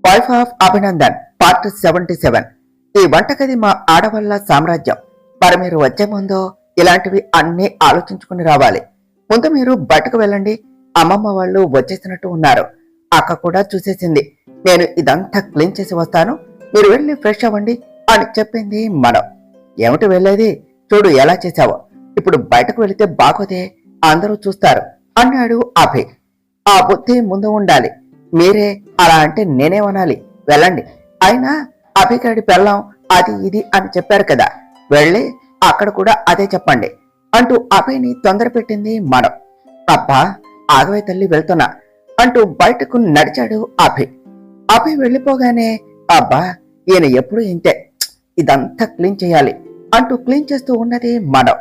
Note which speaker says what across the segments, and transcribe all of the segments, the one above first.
Speaker 1: Wife of Abhinandan part 77. ఈ వంటగది మా ఆడవాళ్ల సామ్రాజ్యం. మరి మీరు వచ్చే ముందు ఇలాంటివి అన్నీ ఆలోచించుకుని రావాలి. ముందు మీరు బయటకు వెళ్ళండి. అమ్మమ్మ వాళ్ళు వచ్చేసినట్టు ఉన్నారు. అక్క కూడా చూసేసింది. నేను ఇదంతా క్లీన్ చేసి వస్తాను, మీరు వెళ్ళి ఫ్రెష్ అవ్వండి అని చెప్పింది మనం. ఏమిటి వెళ్ళేది? చూడు ఎలా చేశావో. ఇప్పుడు బయటకు వెళితే బాగోదే, అందరూ చూస్తారు అన్నాడు అభి. ఆ బుద్ధి ముందు ఉండాలి. మీరే అలా అంటే నేనేమనాలి? వెళ్ళండి. అయినా అభిగాడి పెళ్ళాం అది ఇది అని చెప్పారు కదా, వెళ్ళి అక్కడ కూడా అదే చెప్పండి అంటూ అభిని తొందర పెట్టింది మనం. అబ్బా ఆగవే తల్లి, వెళ్తున్నా అంటూ బయటకు నడిచాడు అభి. అభి వెళ్ళిపోగానే అబ్బా ఈయన ఎప్పుడు ఇంతే, ఇదంతా క్లీన్ చేయాలి అంటూ క్లీన్ చేస్తూ ఉన్నది మనం.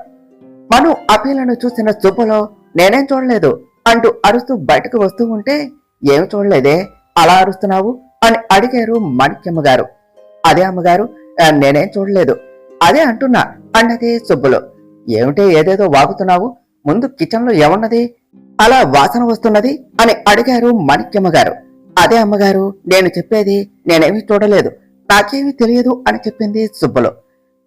Speaker 1: మను అభిలను చూసిన శుభలో నేనేం చూడలేదు అంటూ అరుస్తూ బయటకు వస్తూ ఉంటే, ఏం చూడలేదే అలా అరుస్తున్నావు అని అడిగారు మాణిక్యమ్మ గారు. అదే అమ్మగారు, నేనేం చూడలేదు అదే అంటున్నా అన్నదే సుబ్బులు. ఏమిటే ఏదేదో వాగుతున్నావు, ముందు కిచెన్ లో ఏమున్నది అలా వాసన వస్తున్నది అని అడిగారు మాణిక్యమ్మ గారు. అదే అమ్మగారు, నేను చెప్పేది నేనేమీ చూడలేదు, నాకేమీ తెలియదు అని చెప్పింది సుబ్బులు.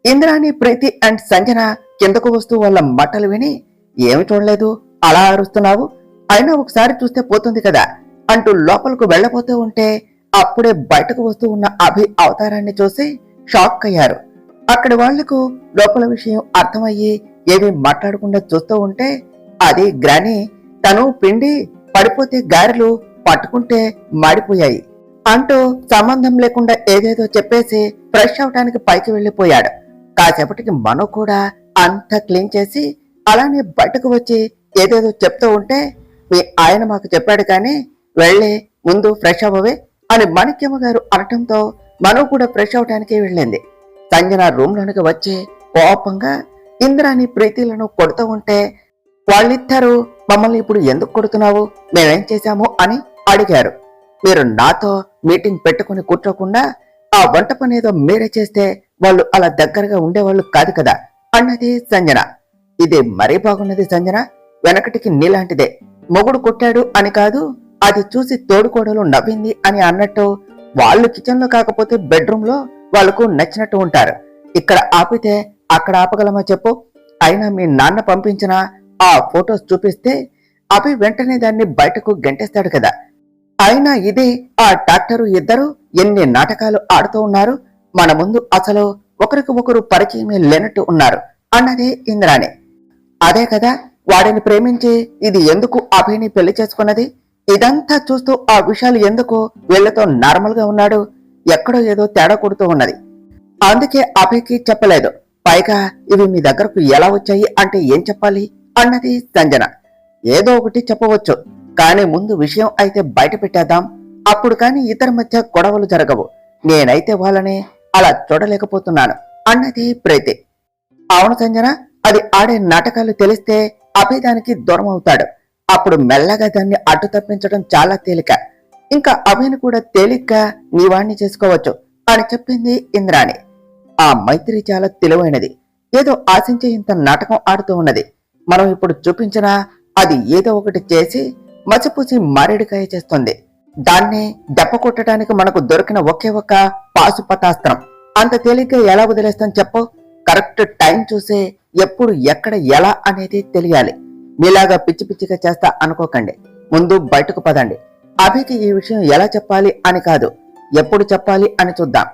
Speaker 1: ఇంద్రాణి, ప్రీతి అండ్ సంజన కిందకు వస్తూ వాళ్ళ మాటలు విని, ఏమి చూడలేదు అలా అరుస్తున్నావు, అయినా ఒకసారి చూస్తే పోతుంది కదా అంటూ లోపలకు వెళ్లబోతూ ఉంటే అప్పుడే బయటకు వస్తూ ఉన్న అభి అవతారాన్ని చూసి షాక్ అయ్యారు. అక్కడి వాళ్లకు లోపల విషయం అర్థమయ్యి ఏమీ మాట్లాడకుండా చూస్తూ ఉంటే, అది గ్రాని, తను పిండి పడిపోతే గారెలు పట్టుకుంటే మాడిపోయాయి అంటూ సంబంధం లేకుండా ఏదేదో చెప్పేసి ఫ్రెష్ అవటానికి పైకి వెళ్లిపోయాడు. కాసేపటికి మనో కూడా అంతా క్లీన్ చేసి అలానే బయటకు వచ్చి ఏదేదో చెప్తూ ఉంటే, మీ ఆయన మాకు చెప్పాడు కానీ వెళ్ళి ముందు ఫ్రెష్ అవ్వవే అని మాణిక్యమ్మ గారు అనటంతో మనో కూడా ఫ్రెష్ అవటానికి వెళ్ళింది. సంజన రూమ్ లోనికి వచ్చి కోపంగా ఇంద్రాని, ప్రీతిలను కొడుతూ ఉంటే, వాళ్ళిద్దరూ మమ్మల్ని ఇప్పుడు ఎందుకు కొడుతున్నావు, మేమేం చేశాము అని అడిగారు. మీరు నాతో మీటింగ్ పెట్టుకుని కూర్చోకుండా ఆ వంట పనేదో మీరే చేస్తే వాళ్ళు అలా దగ్గరగా ఉండేవాళ్ళు కాదు కదా అన్నది సంజన. ఇది మరీ బాగున్నది సంజన, వెనకటికి నీలాంటిదే. మొగుడు కొట్టాడు అని కాదు, అది చూసి తోడుకోడలు నవ్వింది అని అన్నట్టు వాళ్ళు కిచెన్ లో కాకపోతే బెడ్రూమ్ లో వాళ్ళకు నచ్చినట్టు ఉంటారు. ఇక్కడ ఆపితే అక్కడ ఆపగలమా చెప్పు? అయినా మీ నాన్న పంపించిన ఆ ఫొటోస్ చూపిస్తే అభి వెంటనే దాన్ని బయటకు గెంటేస్తాడు కదా. అయినా ఇది ఆ డాక్టరు ఇద్దరు ఎన్ని నాటకాలు ఆడుతూ ఉన్నారు, మన ముందు అసలు ఒకరికి ఒకరు పరిచయమే లేనట్టు ఉన్నారు అన్నదే ఇంద్రాణి. అదే కదా వాడిని ప్రేమించి ఇది ఎందుకు అభిని పెళ్లి చేసుకున్నది, ఇదంతా చూస్తూ ఆ విషయాలు ఎందుకు వీళ్లతో నార్మల్ గా ఉన్నాడు, ఎక్కడో ఏదో తేడా కొడుతూ ఉన్నది, అందుకే అభికి చెప్పలేదు. పైగా ఇవి మీ దగ్గరకు ఎలా వచ్చాయి అంటే ఏం చెప్పాలి అన్నది సంజన. ఏదో ఒకటి చెప్పవచ్చు, కానీ ముందు విషయం అయితే బయట పెట్టేద్దాం, అప్పుడు కాని ఇద్దరి మధ్య గొడవలు జరగవు. నేనైతే వాళ్ళని అలా చూడలేకపోతున్నాను అన్నది ప్రీతి. అవును సంజన, అది ఆడే నాటకాలు తెలిస్తే అభి దానికి దూరం అవుతాడు. అప్పుడు మెల్లగా దాన్ని అడ్డు తప్పించడం చాలా తేలిక. ఇంకా అభిని కూడా తేలిగ్గా నీవాణ్ణి చేసుకోవచ్చు అని చెప్పింది ఇంద్రాణి. ఆ మైత్రి చాలా తెలివైనది. ఏదో ఆశించే ఇంత నాటకం ఆడుతూ ఉన్నది. మనం ఇప్పుడు చూపించినా అది ఏదో ఒకటి చేసి మసిపూసి మారేడుకాయ చేస్తుంది. దాన్ని దెబ్బ కొట్టడానికి మనకు దొరికిన ఒకే ఒక్క పాశుపతాస్త్రం. అంత తేలిగ్గా ఎలా వదిలేస్తాం చెప్పు? కరెక్ట్ టైం చూసే ఎప్పుడు ఎక్కడ ఎలా అనేది తెలియాలి. మీలాగా పిచ్చి పిచ్చిగా చేస్తా అనుకోకండి. ముందు బయటకు పదండి. అభికి ఈ విషయం ఎలా చెప్పాలి అని కాదు, ఎప్పుడు చెప్పాలి అని చూద్దాం.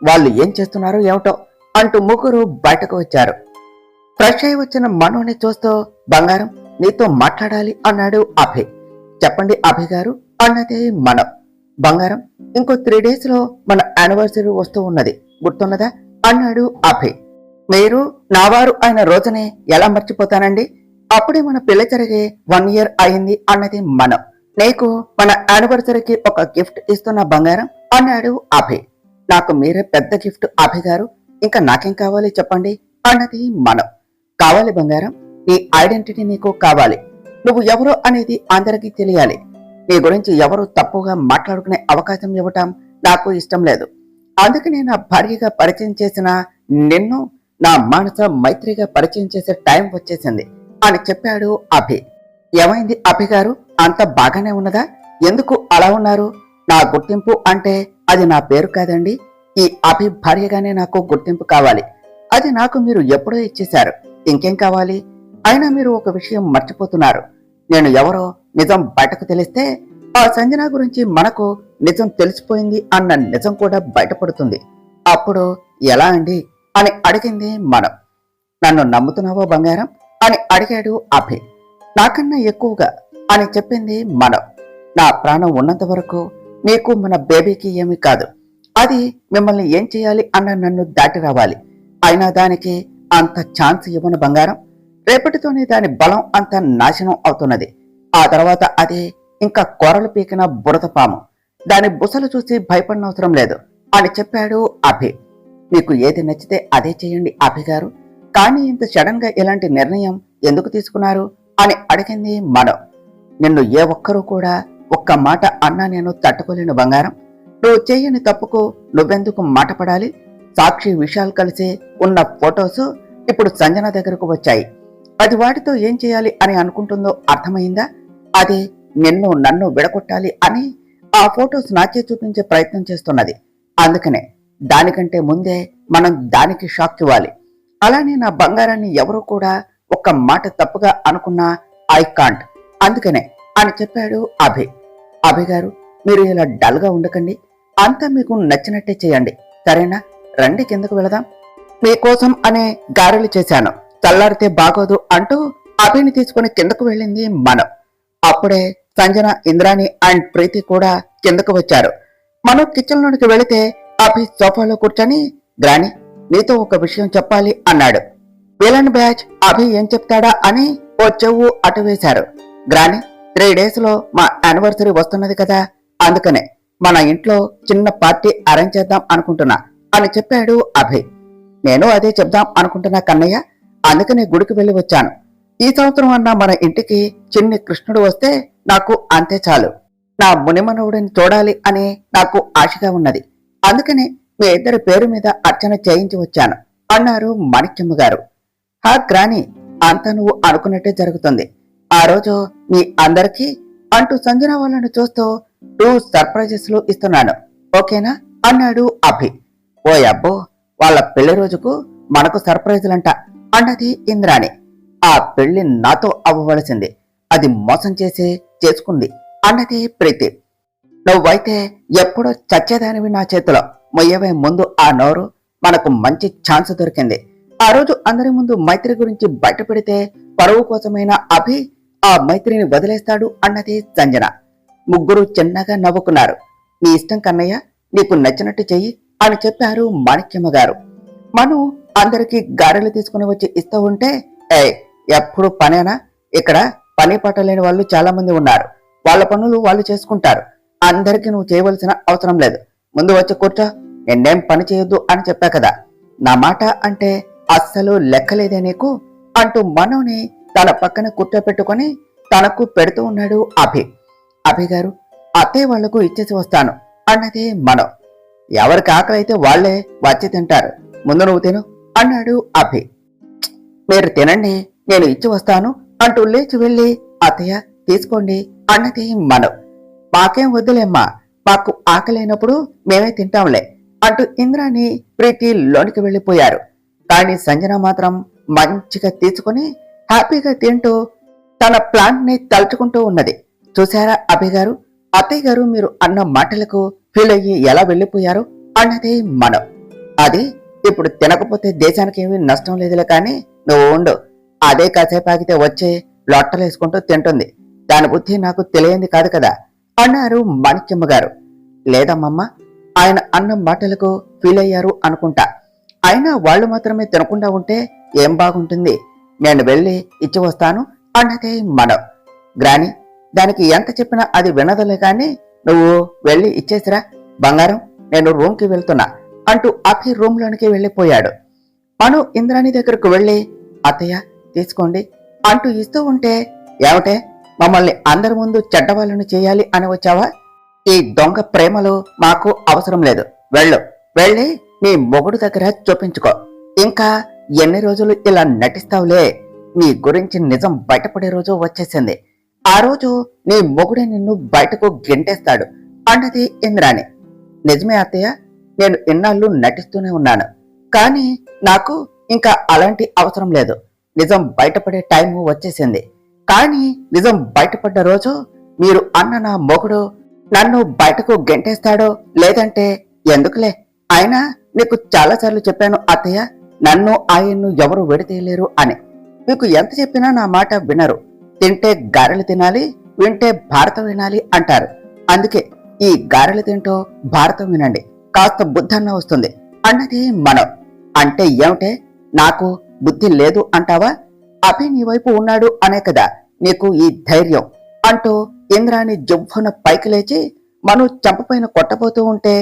Speaker 1: వాళ్ళు ఏం చేస్తున్నారో ఏమిటో అంటూ ముగ్గురు బయటకు వచ్చారు. ఫ్రెష్ అయి వచ్చిన మనోని చూస్తూ, బంగారం నీతో మాట్లాడాలి అన్నాడు అభి. చెప్పండి అభి గారు అన్నది మనం. బంగారం, ఇంకో 3 days లో మన యానివర్సరీ వస్తూ ఉన్నది, గుర్తున్నదా అన్నాడు అభి. మీరు నా వారు అయిన రోజునే ఎలా మర్చిపోతానండి, అప్పుడే మన పెళ్లి జరిగే 1 year అయింది అన్నది మనం. నీకు మన యానివర్సరీకి ఒక గిఫ్ట్ ఇస్తున్న బంగారం అన్నాడు అభి. నాకు మీరే పెద్ద గిఫ్ట్ అభి గారు, ఇంకా నాకేం కావాలి చెప్పండి అన్నది మనం. కావాలి బంగారం, నీ ఐడెంటిటీ నీకు కావాలి. నువ్వు ఎవరో అనేది అందరికీ తెలియాలి. నీ గురించి ఎవరు తప్పుగా మాట్లాడుకునే అవకాశం ఇవ్వటం నాకు ఇష్టం లేదు. అందుకనే నా భార్యగా పరిచయం చేసిన నిన్ను నా మానస మైత్రిగా పరిచయం చేసే టైం వచ్చేసింది అని చెప్పాడు అభి. ఏమైంది అభి గారు, అంత బాగానే ఉన్నదా? ఎందుకు అలా ఉన్నారు? నా గుర్తింపు అంటే అది నా పేరు కాదండి. ఈ అభి భార్యగానే నాకు గుర్తింపు కావాలి. అది నాకు మీరు ఎప్పుడో ఇచ్చేశారు. ఇంకేం కావాలి? అయినా మీరు ఒక విషయం మర్చిపోతున్నారు. నేను ఎవరో నిజం బయటకు తెలిస్తే ఆ సంజన గురించి మనకు నిజం తెలిసిపోయింది అన్న నిజం కూడా బయటపడుతుంది. అప్పుడు ఎలా అండి అని అడిగింది మనం. నన్ను నమ్ముతున్నావో బంగారం అని అడిగాడు అభి. నాకన్నా ఎక్కువగా అని చెప్పింది మనం. నా ప్రాణం ఉన్నంత వరకు నీకు మన బేబీకి ఏమీ కాదు. అది మిమ్మల్ని ఏం చేయాలి అన్న నన్ను దాటి రావాలి. అయినా దానికి అంత ఛాన్స్ ఇవ్వను బంగారం. రేపటితోనే దాని బలం అంత నాశనం అవుతున్నది. ఆ తర్వాత అది ఇంకా కూరలు పీకిన బురద పాము. దాని బుసలు చూసి భయపడనవసరం లేదు అని చెప్పాడు అభి. మీకు ఏది నచ్చితే అదే చేయండి అభి గారు. కానీ ఇంత సడన్ గా ఇలాంటి నిర్ణయం ఎందుకు తీసుకున్నారు అని అడిగింది మనం. నిన్ను ఏ ఒక్కరూ కూడా ఒక్క మాట అన్నా నేను తట్టుకోలేను బంగారం. నువ్వు చేయని తప్పుకు నువ్వెందుకు మాట పడాలి? సాక్షి విషయాలు కలిసి ఉన్న ఫొటోస్ ఇప్పుడు సంజన దగ్గరకు వచ్చాయి. అది వాటితో ఏం చేయాలి అని అనుకుంటుందో అర్థమైందా? అది నిన్ను నన్ను విడగొట్టాలి అని ఆ ఫొటోస్ నాకే చూపించే ప్రయత్నం చేస్తున్నది. అందుకనే దానికంటే ముందే మనం దానికి షాక్ ఇవ్వాలి. అలానే నా బంగారాన్ని ఎవరూ కూడా ఒక్క మాట తప్పుగా అనుకున్నా ఐ కాంట్. అందుకనే అని చెప్పాడు అభి. అభి గారు, మీరు ఇలా డల్ గా ఉండకండి. అంతా మీకు నచ్చినట్టే చేయండి, సరేనా? రండి కిందకు వెళదాం. మీకోసం అనే గారెలు చేశాను, చల్లారితే బాగోదు అంటూ అభిని తీసుకుని కిందకు వెళ్ళింది మనం. అప్పుడే సంజన, ఇంద్రాణి అండ్ ప్రీతి కూడా కిందకు వచ్చారు. మనం కిచెన్ లోనికి వెళితే అభి సోఫాలో కూర్చొని, గ్రాని నీతో ఒక విషయం చెప్పాలి అన్నాడు. విలన్ బ్యాచ్ అభి ఏం చెప్తాడా అని ఓ చెవు అటు వేశారు. గ్రాని, 3 days లో మా యానివర్సరీ వస్తున్నది కదా, అందుకనే మన ఇంట్లో చిన్న పార్టీ అరేంజ్ చేద్దాం అనుకుంటున్నా అని చెప్పాడు అభి. నేను అదే చెప్దాం అనుకుంటున్నా కన్నయ్య, అందుకనే గుడికి వెళ్లి వచ్చాను. ఈ సంవత్సరం అన్న మన ఇంటికి చిన్ని కృష్ణుడు వస్తే నాకు అంతే చాలు. నా మునిమనవుడిని చూడాలి అని నాకు ఆశగా ఉన్నది. అందుకనే మీ ఇద్దరి పేరు మీద అర్చన చేయించి వచ్చాను అన్నారు మాణిక్యమ్మ గారు. హా గ్రాని, అంతా నువ్వు అనుకున్నట్టే జరుగుతుంది. ఆ రోజు మీ అందరికీ అంటూ సంజన వాళ్ళను చూస్తూ 2 సర్ప్రైజెస్లు ఇస్తున్నాను, ఓకేనా అన్నాడు అభి. ఓ అబ్బో, వాళ్ళ పెళ్లి రోజుకు మనకు సర్ప్రైజులంట అన్నది ఇంద్రాణి. ఆ పెళ్లి నాతో అవ్వవలసింది, అది మోసం చేసి చేసుకుంది అన్నది ప్రీతి. నువ్వైతే ఎప్పుడో చచ్చేదానివి నా చేతిలో, మొయ్యవే ముందు ఆ నోరు. మనకు మంచి ఛాన్స్ దొరికింది. ఆ రోజు అందరి ముందు మైత్రి గురించి బయట పెడితే పరువు కోసమైన అభి ఆ మైత్రిని వదిలేస్తాడు అన్నది సంజన. ముగ్గురు చిన్నగా నవ్వుకున్నారు. నీ ఇష్టం కన్నయ్య, నీకు నచ్చినట్టు చెయ్యి అని చెప్పారు మాణిక్యమ్మ గారు. మను అందరికీ గారెలు తీసుకుని వచ్చి ఇస్తూ ఉంటే, ఎప్పుడు పనేనా? ఇక్కడ పని పట్టలేని వాళ్ళు చాలా మంది ఉన్నారు. వాళ్ళ పనులు వాళ్ళు చేసుకుంటారు. అందరికీ నువ్వు చేయవలసిన అవసరం లేదు. ముందు వచ్చి కూర్చో. నిన్నేం పని చేయొద్దు అని చెప్పా కదా. నా మాట అంటే అస్సలు లెక్కలేదే నీకు అంటూ మనోని తన పక్కన కూర్చోపెట్టుకుని తనకు పెడుతూ ఉన్నాడు అభి. అభి గారు, అత్తయ్య వాళ్లకు ఇచ్చేసి వస్తాను అన్నది మనో. ఎవరికి ఆకలి అయితే వాళ్లే వచ్చి తింటారు, ముందు నువ్వు తిను అన్నాడు అభి. మీరు తినండి, నేను ఇచ్చి వస్తాను అంటూ లేచి వెళ్లి అత్తయ్య తీసుకోండి అన్నది మనో. మాకేం వద్దులేమ్మా, మాకు ఆకలైనప్పుడు మేమే తింటాంలే అంటూ ఇంద్రాని ప్రీతి లోనికి వెళ్లిపోయారు. కానీ సంజన మాత్రం మంచిగా తీసుకుని హ్యాపీగా తింటూ తన ప్లాన్ ని తలుచుకుంటూ ఉన్నది. చూశారా అభి గారు, అత్తయ్య గారు మీరు అన్న మాటలకు ఫీల్ అయ్యి ఎలా వెళ్లిపోయారు అన్నది మనం. అది ఇప్పుడు తినకపోతే దేశానికి ఏమీ నష్టం లేదులే, కానీ నువ్వు ఉండు. అదే కాసేపు ఆగితే వచ్చి లొట్టలేసుకుంటూ తింటుంది. దాని బుద్ధి నాకు తెలియంది కాదు కదా అన్నారు మాణిక్యమ్మ గారు. లేదమ్మమ్మ, ఆయన అన్న మాటలకు ఫీల్ అయ్యారు అనుకుంటా. అయినా వాళ్ళు మాత్రమే తినకుండా ఉంటే ఏం బాగుంటుంది. నేను వెళ్ళి ఇచ్చి వస్తాను అన్నదే మనం. గ్రాని, దానికి ఎంత చెప్పినా అది వినదులే, కానీ నువ్వు వెళ్ళి ఇచ్చేసిరా బంగారం, నేను రూమ్ కి వెళ్తున్నా అంటూ అభి రూమ్ లోనికి వెళ్లిపోయాడు. మను ఇంద్రాణి దగ్గరకు వెళ్లి, అత్తయ్య తీసుకోండి అంటూ ఇస్తూ ఉంటే, ఏమిటే మమ్మల్ని అందరి ముందు చెడ్డవాళ్ళను చేయాలి అని వచ్చావా? ఈ దొంగ ప్రేమలు మాకు అవసరం లేదు. వెళ్ళు, వెళ్ళి నీ మొగుడు దగ్గర చూపించుకో. ఇంకా ఎన్ని రోజులు ఇలా నటిస్తావులే? నీ గురించి నిజం బయటపడే రోజు వచ్చేసింది. ఆ రోజు నీ మొగుడే నిన్ను బయటకు గెంటేస్తాడు అన్నది ఇంద్రాణి. నిజమే అత్తయ్య, నేను ఇన్నాళ్ళు నటిస్తూనే ఉన్నాను. కానీ నాకు ఇంకా అలాంటి అవసరం లేదు. నిజం బయటపడే టైము వచ్చేసింది. కానీ నిజం బయటపడ్డ రోజు మీరు అన్న నా మొగుడు నన్ను బయటకు గెంటేస్తాడో లేదంటే ఎందుకులే. అయినా నీకు చాలాసార్లు చెప్పాను అత్తయ్య, నన్ను ఆయన్ను ఎవరు విడతీయలేరు అని. మీకు ఎంత చెప్పినా నా మాట వినరు. తింటే గారెలు తినాలి, వింటే భారతం వినాలి అంటారు. అందుకే ఈ గారెలు తింటూ భారతం వినండి, కాస్త బుద్ధన్న వస్తుంది అన్నది మనం. అంటే ఏమిటే, నాకు బుద్ధి లేదు అంటావా? అభి నీ వైపు ఉన్నాడు అనే కదా నీకు ఈ ధైర్యం అంటూ ఇంద్రాణి జువ్వున పైకి లేచి మను చంపపైన కొట్టబోతూ ఉంటే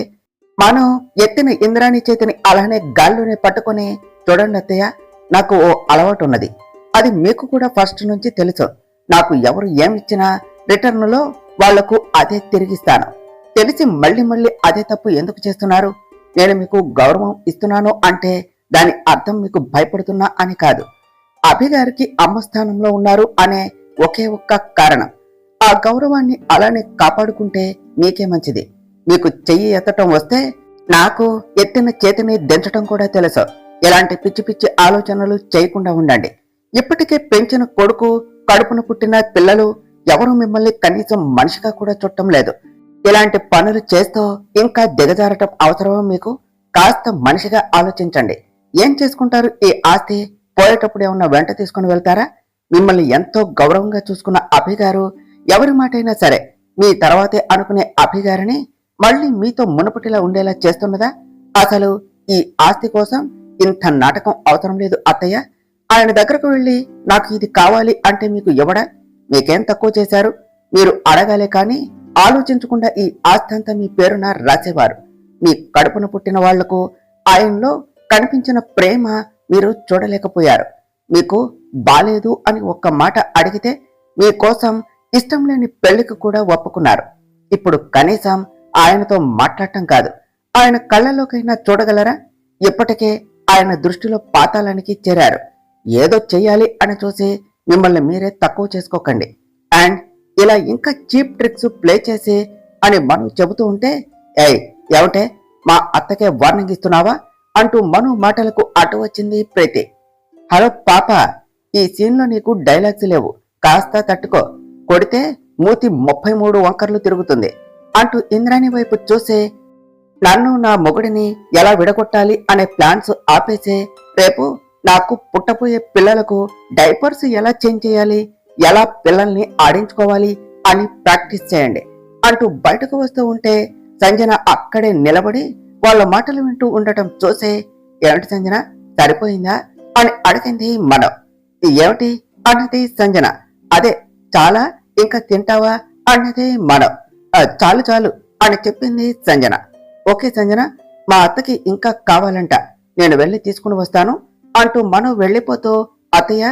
Speaker 1: మనం ఎత్తిన ఇంద్రాణి చేతిని అలానే గాల్లోనే పట్టుకుని, చూడండి అత్తయ్య, నాకు ఓ అలవాటు ఉన్నది. అది మీకు కూడా ఫస్ట్ నుంచి తెలుసు. నాకు ఎవరు ఏమిచ్చినా రిటర్న్లో వాళ్లకు అదే తిరిగిస్తాను. తెలిసి మళ్ళీ మళ్ళీ అదే తప్పు ఎందుకు చేస్తున్నారు? నేను మీకు గౌరవం ఇస్తున్నాను అంటే దాని అర్థం మీకు భయపడుతున్నా అని కాదు. అభిగారికి అమ్మ స్థానంలో ఉన్నారు అనే ఒకే ఒక్క కారణం. ఆ గౌరవాన్ని అలానే కాపాడుకుంటే మీకే మంచిది. మీకు చెయ్యి ఎత్తటం వస్తే నాకు ఎత్తిన చేతిని దించటం కూడా తెలుసు. ఎలాంటి పిచ్చి పిచ్చి ఆలోచనలు చేయకుండా ఉండండి. ఇప్పటికే పెంచిన కొడుకు, కడుపున పుట్టిన పిల్లలు ఎవరు మిమ్మల్ని కనీసం మనిషిగా కూడా చుట్టం లేదు. ఇలాంటి పనులు చేస్తూ ఇంకా దిగజారటం అవసరమా మీకు? కాస్త మనిషిగా ఆలోచించండి. ఏం చేసుకుంటారు ఈ ఆస్తి? పోయేటప్పుడు ఏమన్నా వెంట తీసుకుని వెళ్తారా? మిమ్మల్ని ఎంతో గౌరవంగా చూసుకున్న అభిగారు ఎవరి మాటైనా సరే మీ తర్వాతే అనుకునే అభిగారిని మళ్ళీ మీతో మునుపటిలా ఉండేలా చేస్తున్నదా? అసలు ఈ ఆస్తి కోసం ఇంత నాటకం అవసరం లేదు అత్తయ్య. ఆయన దగ్గరకు వెళ్ళి నాకు ఇది కావాలి అంటే మీకు ఇవ్వడా? మీకేం తక్కువ చేశారు? మీరు అడగాలే కానీ ఆలోచించకుండా ఈ ఆస్తి అంతా మీ పేరున రాసేవారు. మీ కడుపున పుట్టిన వాళ్లకు ఆయనలో కనిపించిన ప్రేమ మీరు చూడలేకపోయారు. మీకు బాలేదు అని ఒక్క మాట అడిగితే మీకోసం ఇష్టం లేని పెళ్లికి కూడా ఒప్పుకున్నారు. ఇప్పుడు కనీసం ఆయనతో మాట్లాడటం కాదు, ఆయన కళ్ళలోకైనా చూడగలరా? ఇప్పటికే ఆయన దృష్టిలో పాతాళానికి చేరారు. ఏదో చెయ్యాలి అని చూసి మిమ్మల్ని మీరే తక్కువ చేసుకోకండి. అండ్ ఇలా ఇంకా చీప్ ట్రిక్స్ ప్లే చేసి అని మను చెబుతూ ఉంటే, ఏమంటే మా అత్తకే వార్నింగ్ ఇస్తున్నావా అంటూ మను మాటలకు అటు వచ్చింది ప్రీతి. హలో పాప, ఈ సీన్లో నీకు డైలాగ్స్ లేవు, కాస్త తట్టుకో. కొడితే మూతి 33 వంకర్లు తిరుగుతుంది అంటూ ఇంద్రాణి వైపు చూసే, నన్ను నా మొగుడిని ఎలా విడగొట్టాలి అనే ప్లాన్స్ ఆపేసే, రేపు నాకు పుట్టబోయే పిల్లలకు డైపర్స్ ఎలా చేంజ్ చేయాలి, ఎలా పిల్లల్ని ఆడించుకోవాలి అని ప్రాక్టీస్ చేయండి అంటూ బయటకు వస్తూ ఉంటే సంజన అక్కడే నిలబడి వాళ్ళ మాటలు వింటూ ఉండటం చూసే, ఏమిటి సంజన సరిపోయిందా అని అడిగింది మనం. ఏమిటి అన్నది సంజన. అదే చాలా, ఇంకా తింటావా అన్నది మనం. చాలు చాలు అని చెప్పింది సంజన. ఓకే సంజన, మా అత్తకి ఇంకా కావాలంట, నేను వెళ్ళి తీసుకుని వస్తాను అంటూ మనం వెళ్ళిపోతూ, అత్తయ్య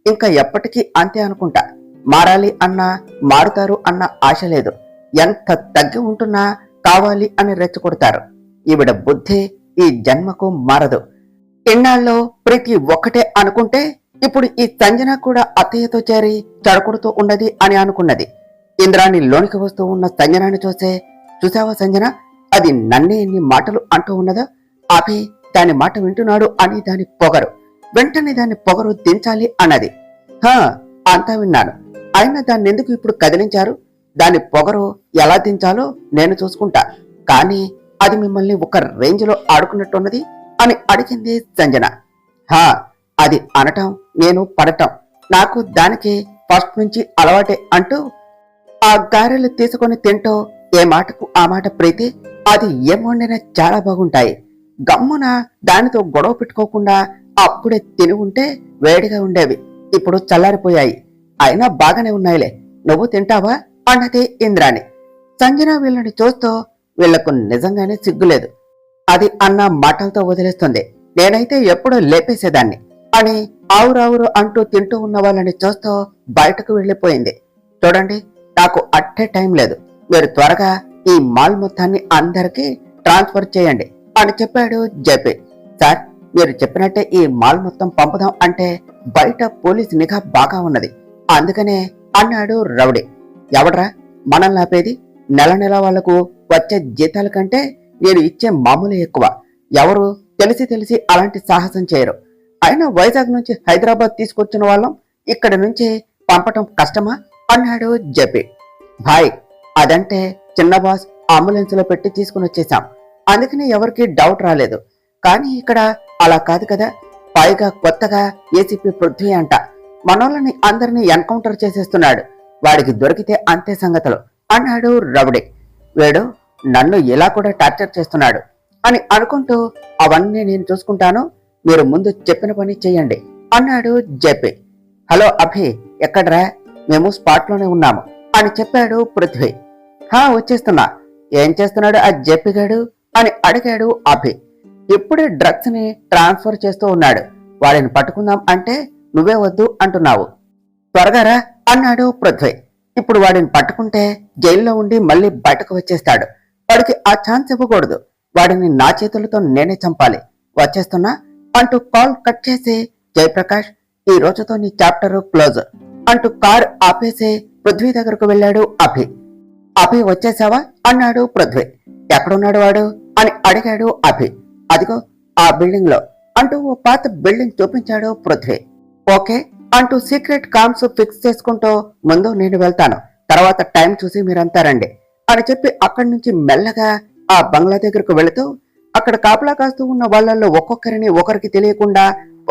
Speaker 1: ఇంకా ఎప్పటికీ అంతే అనుకుంటా, మారాలి అన్నా మారుతారు అన్న ఆశ లేదు. ఎంత తగ్గి ఉంటున్నా కావాలి అని రెచ్చగొడతారు. ఈవిడ బుద్ధి ఈ జన్మకు మారదు. ఇన్నాళ్ళలో ప్రతి ఒక్కటే అనుకుంటే ఇప్పుడు ఈ సంజన కూడా అత్తయ్యతో చేరి చడకుడుతూ ఉన్నది అని అనుకున్నది. ఇంద్రాణి లోనికి వస్తూ ఉన్న సంజనాన్ని చూసే, చూసావా సంజన, అది నన్నే ఎన్ని మాటలు అంటూ ఉన్నదా? అభి దాని మాట వింటున్నాడు అని దాని పొగరు. వెంటనే దాని పొగరు దించాలి అన్నది. అంతా విన్నాను, అయినా దాన్ని ఎందుకు ఇప్పుడు కదిలించారు? దాని పొగరు ఎలా దించాలో నేను చూసుకుంటా, కానీ అది మిమ్మల్ని ఒక రేంజ్ లో ఆడుకున్నట్టున్నది అని అడిగింది సంజన. అది అనటం నేను పడటం నాకు దానికి ఫస్ట్ నుంచి అలవాటే అంటూ ఆ గారెలు తీసుకొని తింటూ, ఏ మాటకు ఆ మాట ప్రీతి, అది ఏం వండినా చాలా బాగుంటాయి. గమ్మున దానితో గొడవ పెట్టుకోకుండా అప్పుడే తిని ఉంటే వేడిగా ఉండేవి, ఇప్పుడు చల్లారిపోయాయి. అయినా బాగానే ఉన్నాయిలే, నువ్వు తింటావా అన్నది ఇంద్రాణి. సంజన వీళ్ళని చూస్తూ, వీళ్లకు నిజంగానే సిగ్గులేదు, అది అన్న మాటలతో వదిలేస్తుంది, నేనైతే ఎప్పుడో లేపేసేదాన్ని అని ఆవురావురు అంటూ తింటూ ఉన్న వాళ్ళని చూస్తూ బయటకు వెళ్లిపోయింది. చూడండి, నాకు అట్టే టైం లేదు, మీరు త్వరగా ఈ మాల్ మొత్తాన్ని అందరికీ ట్రాన్స్ఫర్ చేయండి అని చెప్పాడు జేపీ. సార్, మీరు చెప్పినట్టే ఈ మాల్ మొత్తం పంపుదాం అంటే బయట పోలీస్ నిఘా బాగా ఉన్నది, అందుకనే అన్నాడు రౌడీ. ఎవడ్రా మనల్ని ఆపేది? నెల నెల వాళ్లకు వచ్చే జీతాల కంటే నేను ఇచ్చే మామూలు ఎక్కువ. ఎవరు తెలిసి తెలిసి అలాంటి సాహసం చేయరు. అయినా వైజాగ్ నుంచి హైదరాబాద్ తీసుకొచ్చిన వాళ్ళం ఇక్కడి నుంచి పంపటం కష్టమా అన్నాడు జెపి. భాయ్, అదంటే చిన్న బాస్ అంబులెన్స్ లో పెట్టి తీసుకుని వచ్చేసాం. అందుకని ఎవరికి డౌట్ రాలేదు. కానీ ఇక్కడ అలా కాదు కదా. పైగా కొత్తగా ఏసీపీ పృథ్వీ అంట. మనోళ్ళని అందరినీ ఎన్కౌంటర్ చేసేస్తున్నాడు. వాడికి దొరికితే అంతే సంగతులు అన్నాడు రౌడీ. వీడు నన్ను ఇలా కూడా టార్చర్ చేస్తున్నాడు అని అనుకుంటూ, అవన్నీ నేను చూసుకుంటాను, మీరు ముందు చెప్పిన పని చెయ్యండి అన్నాడు జెపి. హలో అభి, ఎక్కడ్రా? మేము స్పాట్లోనే ఉన్నాము అని చెప్పాడు పృథ్వీ. వచ్చేస్తున్నా. ఏం చేస్తున్నాడు ఆ జెపిగాడు అని అడిగాడు అభి. ఇప్పుడే డ్రగ్స్ ని ట్రాన్స్ఫర్ చేస్తూ ఉన్నాడు. వాడిని పట్టుకుందాం అంటే నువ్వే వద్దు అంటున్నావు. త్వరగా రా అన్నాడు పృథ్వీ. ఇప్పుడు వాడిని పట్టుకుంటే జైల్లో ఉండి మళ్ళీ బయటకు వచ్చేస్తాడు. వాడికి ఆ ఛాన్స్ ఇవ్వకూడదు. వాడిని నా చేతులతో నేనే చంపాలి. వచ్చేస్తున్నా అంటూ కాల్ కట్ చేసి, జయప్రకాష్, ఈ రోజుతో నీ చాప్టర్ క్లోజ్ అంటూ కార్ ఆపేసి పృథ్వీ దగ్గరకు వెళ్ళాడు అభి. అభి వచ్చేసావా అన్నాడు పృథ్వీ. ఎక్కడున్నాడు వాడు అని అడిగాడు అభి. అదిగో ఆ బిల్డింగ్ లో అంటూ ఓ పాత బిల్డింగ్ చూపించాడు పృథ్వీ. ఓకే అంటూ సీక్రెట్ కామ్స్ ఫిక్స్ చేసుకుంటూ, ముందు నేను వెళ్తాను, తర్వాత టైం చూసి మీరంతా రండి అని చెప్పి అక్కడి నుంచి మెల్లగా ఆ బంగ్లా దగ్గరకు వెళుతూ, అక్కడ కాపలా కాస్తూ ఉన్న వాళ్ళల్లో ఒక్కొక్కరిని ఒకరికి తెలియకుండా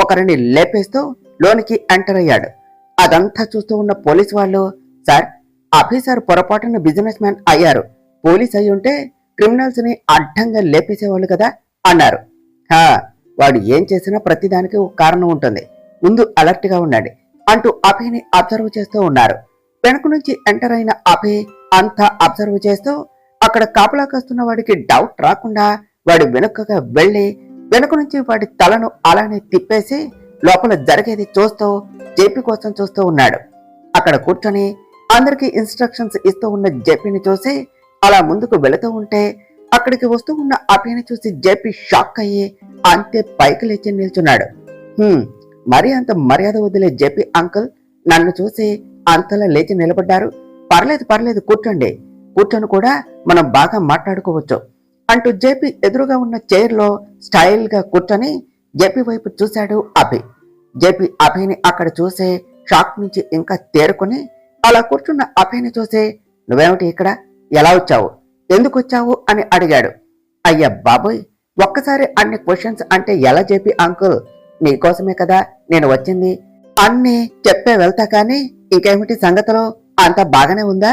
Speaker 1: ఒకరిని లేపేస్తూ లోనికి ఎంటర్ అయ్యాడు. అదంతా చూస్తూ ఉన్న పోలీసు వాళ్ళు, సార్, అభి సార్ పొరపాటున బిజినెస్ మ్యాన్ అయ్యారు. పోలీస్ అయి ఉంటే క్రిమినల్స్ ని అడ్డంగా లేపేసేవాళ్ళు కదా అన్నారు. వాడు ఏం చేసినా ప్రతిదానికి ఒక కారణం ఉంటుంది, ముందు అలర్ట్ గా ఉండండి అంటూ అభిని అబ్జర్వ్ చేస్తూ ఉన్నారు. వెనక నుంచి ఎంటర్ అయిన అభి అంతా అబ్జర్వ్ చేస్తూ, అక్కడ కాపలా కాస్తున్న వాడికి డౌట్ రాకుండా వాడి వెనుకగా వెళ్లి వెనుక నుంచి వాడి తలను అలానే తిప్పేసి లోపల జరిగేది చూస్తూ జేపీ కోసం చూస్తూ ఉన్నాడు. అక్కడ కూర్చొని అందరికి ఇన్స్ట్రక్షన్స్ ఇస్తూ ఉన్న జేపీని చూసి అలా ముందుకు వెళుతూ ఉంటే, అక్కడికి వస్తూ ఉన్న అభిని చూసి జేపీ షాక్ అయ్యి అంతే పైకి లేచి నిల్చున్నాడు. మరి అంత మర్యాద వదిలే జేపీ అంకుల్ నన్ను చూసి అంతలా లేచి నిలబడ్డారు. పర్లేదు కూర్చోండి, కూర్చొని కూడా మనం బాగా మాట్లాడుకోవచ్చు అంటూ జేపీ ఎదురుగా ఉన్న చైర్ లో స్టైల్ గా కూర్చొని జేపీ వైపు చూశాడు అభి. జేపీ అభిని అక్కడ చూసి షాక్ నుంచి ఇంకా తేరుకొని అలా కూర్చున్న అభిని చూసి, నువ్వేమిటి ఇక్కడ, ఎలా వచ్చావు, ఎందుకు వచ్చావు అని అడిగాడు. అయ్యా బాబోయ్, ఒక్కసారి అన్ని క్వశ్చన్స్ అంటే ఎలా జేపీ అంకుల్, నీకోసమే కదా నేను వచ్చింది, అన్ని చెప్పే వెళ్తా కానీ ఇంకేమిటి సంగతిలో, అంతా బాగానే ఉందా?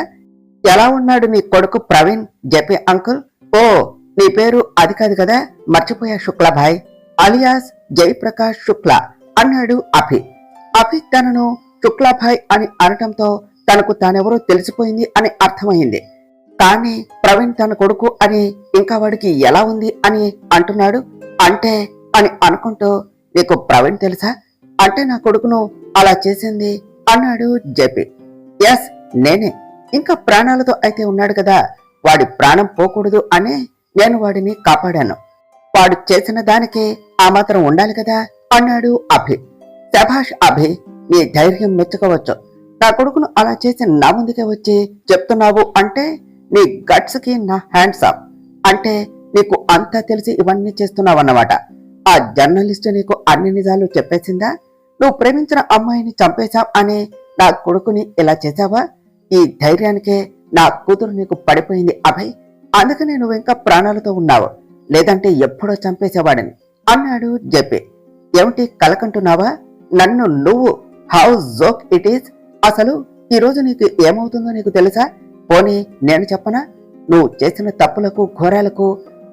Speaker 1: ఎలా ఉన్నాడు నీ కొడుకు ప్రవీణ్? జేపీ అంకుల్, ఓ నీ పేరు అది కాదు కదా, మర్చిపోయా, శుక్లాభాయ్ అలియాస్ జయప్రకాష్ శుక్లా అన్నాడు అభి. అభి తనను శుక్లాభాయ్ అని అనటంతో తనకు తానెవరో తెలిసిపోయింది అని అర్థమైంది. కానీ ప్రవీణ్ తన కొడుకు అని ఇంకా వాడికి ఎలా ఉంది అని అంటున్నాడు. అంటే అని అనుకుంటూ, నీకు ప్రవీణ్ తెలుసా? అంటే నా కొడుకును అలా చేసింది అన్నాడు జేపీ. ఎస్, నేనే. ఇంకా ప్రాణాలతో అయితే ఉన్నాడు కదా, వాడి ప్రాణం పోకూడదు అని నేను వాడిని కాపాడాను. వాడు చేసిన దానికి ఆ మాత్రం ఉండాలి కదా అన్నాడు అభి. శభాష్ అభి, నీ ధైర్యం మెచ్చుకోవచ్చు. నా కొడుకును అలా చేసి నా ముందుకే వచ్చి చెప్తున్నావు అంటే నీ గట్స్ కి నా హ్యాండ్స్ ఆఫ్. అంటే నీకు అంతా తెలిసి ఇవన్నీ చేస్తున్నావన్నమాట. ఆ జర్నలిస్ట్ నీకు అన్ని నిజాలు చెప్పేసిందా? నువ్వు ప్రేమించిన అమ్మాయిని చంపేశావు అని నా కొడుకుని ఇలా చేశావా? ఈ ధైర్యానికే నా కూతురు నీకు పడిపోయింది అభయ్. అందుకనే నువ్వు ఇంకా ప్రాణాలతో ఉన్నావు, లేదంటే ఎప్పుడో చంపేసేవాడని అన్నాడు జెపీ. ఏమిటి కలకంటున్నావా నన్ను నువ్వు? How joke it is. అసలు ఈ రోజు నీకు ఏమవుతుందో నీకు తెలుసా? పోనీ నేను చెప్పనా? నువ్వు చేసిన తప్పులకు ఘోరాలకు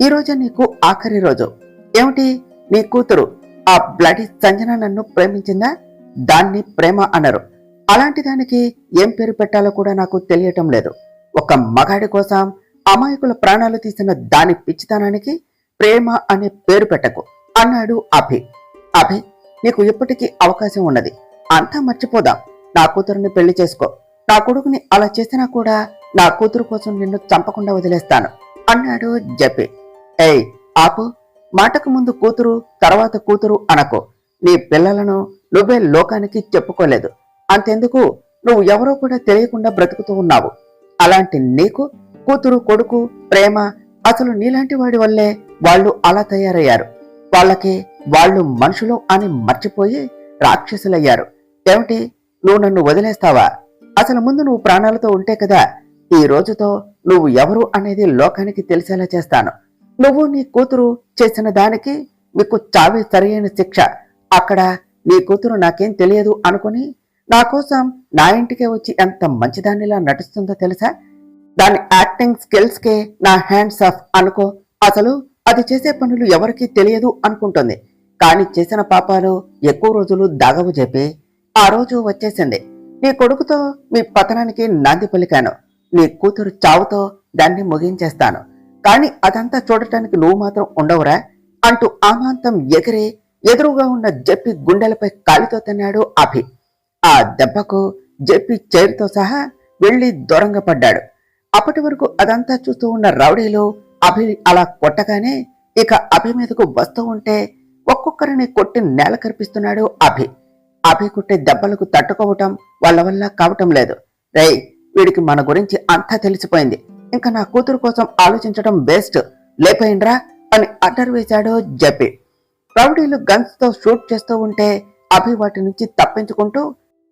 Speaker 1: ఈ రోజే నీకు ఆఖరి రోజు. ఏమిటి, నీ కూతురు ఆ బ్లడీ సంజన నన్ను ప్రేమించిందా? దాన్ని ప్రేమ అనరు. అలాంటి దానికి ఏం పేరు పెట్టాలో కూడా నాకు తెలియటం లేదు. ఒక మగాడి కోసం అమాయకుల ప్రాణాలు తీసిన దాని పిచ్చితనానికి ప్రేమ అనే పేరు పెట్టకు అన్నాడు అభి. అభి, నీకు ఇప్పటికీ అవకాశం ఉన్నది, అంతా మర్చిపోదాం. నా కూతురుని పెళ్లి చేసుకో. నా కొడుకుని అలా చేసినా కూడా నా కూతురు కోసం నిన్ను చంపకుండా వదిలేస్తాను అన్నాడు జెపీ. ఏయ్ ఆపు, మాటకు ముందు కూతురు తర్వాత కూతురు అనకు. నీ పిల్లలను నువ్వే లోకానికి చెప్పుకోలేదు, అంతెందుకు నువ్వు ఎవరో కూడా తెలియకుండా బ్రతుకుతూ ఉన్నావు. అలాంటి నీకు కూతురు కొడుకు ప్రేమ అసలు నీలాంటి వాడి వల్లే వాళ్ళు అలా తయారయ్యారు. వాళ్ళకి వాళ్ళు మనుషులు అని మర్చిపోయి రాక్షసులయ్యారు. ఏమిటి, నువ్వు నన్ను వదిలేస్తావా? అసలు ముందు నువ్వు ప్రాణాలతో ఉంటే కదా ఈ రోజుతో నువ్వు ఎవరు అనేది లోకానికి తెలిసేలా చేస్తాను. నువ్వు నీ కూతురు చేసిన దానికి మీకు చావే సరైన శిక్ష. అక్కడ నీ కూతురు నాకేం తెలియదు అనుకుని నా కోసం నా ఇంటికే వచ్చి ఎంత మంచిదానిలా నటిస్తుందో తెలుసా? దాని యాక్టింగ్ స్కిల్స్ కే నా హ్యాండ్స్ ఆఫ్ అనుకో. అసలు అది చేసే పనులు ఎవరికీ తెలియదు అనుకుంటుంది. కానీ చేసిన పాపాలు ఎక్కువ రోజులు దాగవు చెప్పి ఆ రోజు వచ్చేసింది. నీ కొడుకుతో మీ పతనానికి నాంది పలికాను. నీ కూతురు చావుతో దాన్ని ముగించేస్తాను. కానీ అదంతా చూడటానికి నువ్వు మాత్రం ఉండవురా అంటూ ఆమాంతం ఎగిరి ఎదురుగా ఉన్న జెప్పి గుండెలపై కాలితో తిన్నాడు అభి. ఆ దెబ్బకు జెప్పి చైర్తో సహా వెళ్లి దూరంగా పడ్డాడు. అప్పటి వరకు అదంతా చూస్తూ ఉన్న రౌడీలు అభి అలా కొట్టగానే ఇక అభి మీదకు వస్తూ ఉంటే ఒక్కొక్కరిని కొట్టి నేల కరిపిస్తున్నాడు అభి. అభి కొట్టే దెబ్బలకు తట్టుకోవటం వాళ్ళ వల్ల కావటం లేదు. రేయ్, వీడికి మన గురించి అంతా తెలిసిపోయింది. ఇంకా నా కూతురు కోసం ఆలోచించడం వేస్ట్, లేపోయిండ్రా అని అడ్డర్ వేశాడు జెప్పి. రౌడీలు గన్స్ తో షూట్ చేస్తూ ఉంటే అభి వాటి నుంచి తప్పించుకుంటూ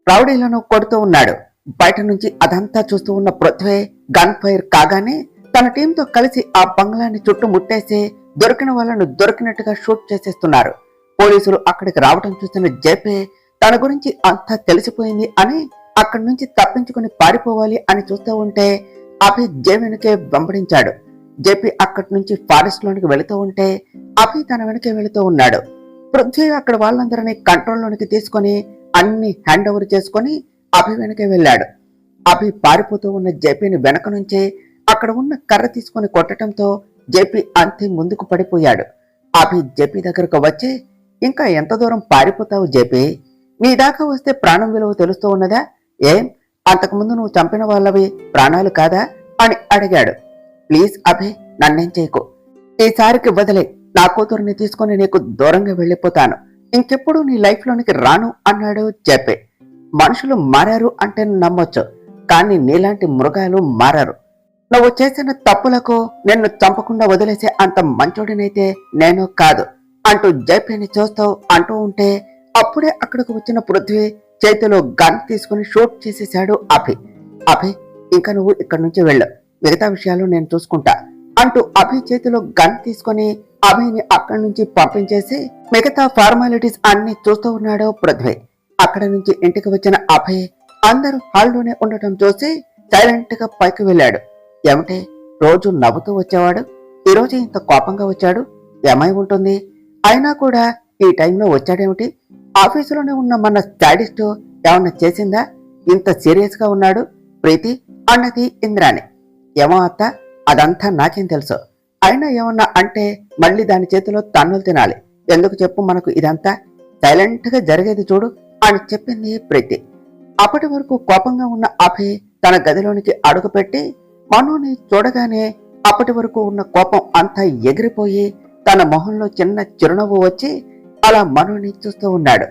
Speaker 1: రౌడీలను కొడుతూ ఉన్నాడు. బయట నుంచి అదంతా చూస్తూ ఉన్న పృథ్వీ గన్ ఫైర్ కాగానే తన టీంతో కలిసి ఆ బంగ్లాన్ని చుట్టుముట్టేసి దొరికిన వాళ్ళను దొరికినట్టుగా షూట్ చేసేస్తున్నారు. పోలీసులు అక్కడికి రావడం చూసిన జెపి తన గురించి అంతా తెలిసిపోయింది అని అక్కడి నుంచి తప్పించుకుని పారిపోవాలి అని చూస్తూ ఉంటే అభి జే వెనుకే వెంబడించాడు. జెపి అక్కడి నుంచి ఫారెస్ట్ లోనికి వెళుతూ ఉంటే అభి తన వెనకే వెళుతూ ఉన్నాడు. పృథ్వీ అక్కడ వాళ్ళందరినీ కంట్రోల్లోనికి తీసుకుని అన్ని హ్యాండ్ ఓవర్ చేసుకుని అభి వెనకే వెళ్ళాడు. అభి పారిపోతూ ఉన్న జేపీని వెనక నుంచే అక్కడ ఉన్న కర్ర తీసుకుని కొట్టడంతో జేపీ అంతే ముందుకు పడిపోయాడు. అభి జేపీ దగ్గరకు వచ్చి, ఇంకా ఎంత దూరం పారిపోతావు జేపీ? నీ దాకా వస్తే ప్రాణం విలువ తెలుస్తూ ఉన్నదా? ఏం, అంతకుముందు నువ్వు చంపిన వాళ్ళవి ప్రాణాలు కాదా అని అడిగాడు. ప్లీజ్ అభి, నన్నేం చేయకు. ఈసారికి వదిలే, నా కూతురుని తీసుకుని నీకు దూరంగా వెళ్ళిపోతాను. ఇంకెప్పుడు నీ లైఫ్ లోనికి రాను అన్నాడు జేపీ. మనుషులు మారారు అంటే నమ్మొచ్చు, కానీ నీలాంటి మృగాలు మారారు. నువ్వు చేసిన తప్పులకు నిన్ను చంపకుండా వదిలేసే అంత మంచోడినైతే నేను కాదు అంటూ జేపీని చూస్తూ అంటూ ఉంటే అప్పుడే అక్కడికి వచ్చిన పృథ్వీ చేతిలో గన్ తీసుకుని షూట్ చేసేశాడు అభి. అభి, ఇంకా నువ్వు ఇక్కడి నుంచి వెళ్ళు, మిగతా విషయాలు నేను చూసుకుంటా అంటూ అభి చేతిలో గన్ తీసుకుని అభిని అక్కడి నుంచి పంపించేసి మిగతా ఫార్మాలిటీస్ అన్ని చూస్తూ ఉన్నాడు పృథ్వీ. అక్కడ నుంచి ఇంటికి వచ్చిన అభయ్ అందరూ హాల్లోనే ఉండటం చూసి సైలెంట్ గా పైకి వెళ్ళాడు. ఏమిటి, రోజు నవ్వుతూ వచ్చేవాడు, ఈరోజు ఇంత కోపంగా వచ్చాడు? ఏమై ఉంటుంది? అయినా కూడా ఈ టైంలో వచ్చాడేమిటి? ఆఫీసులోనే ఉన్న మన స్టాడిస్ట్ ఏమన్నా చేసిందా ఇంత సీరియస్ గా ఉన్నాడు? ప్రీతి అన్నది ఇంద్రాణి. ఏమో అత్త, అదంతా నాకేం తెలుసు. అయినా ఏమన్నా అంటే మళ్ళీ దాని చేతిలో తన్నులు తినాలి. ఎందుకు చెప్పు మనకు ఇదంతా? సైలెంట్ గా జరిగేది చూడు అని చెప్పింది ప్రీతి. అప్పటి వరకు కోపంగా ఉన్న అభి తన గదిలోనికి అడుగుపెట్టి మనోని చూడగానే అప్పటి వరకు ఉన్న కోపం అంతా ఎగిరిపోయి తన మొహంలో చిన్న చిరునవ్వు వచ్చి అలా మనోని చూస్తూ ఉన్నాడు.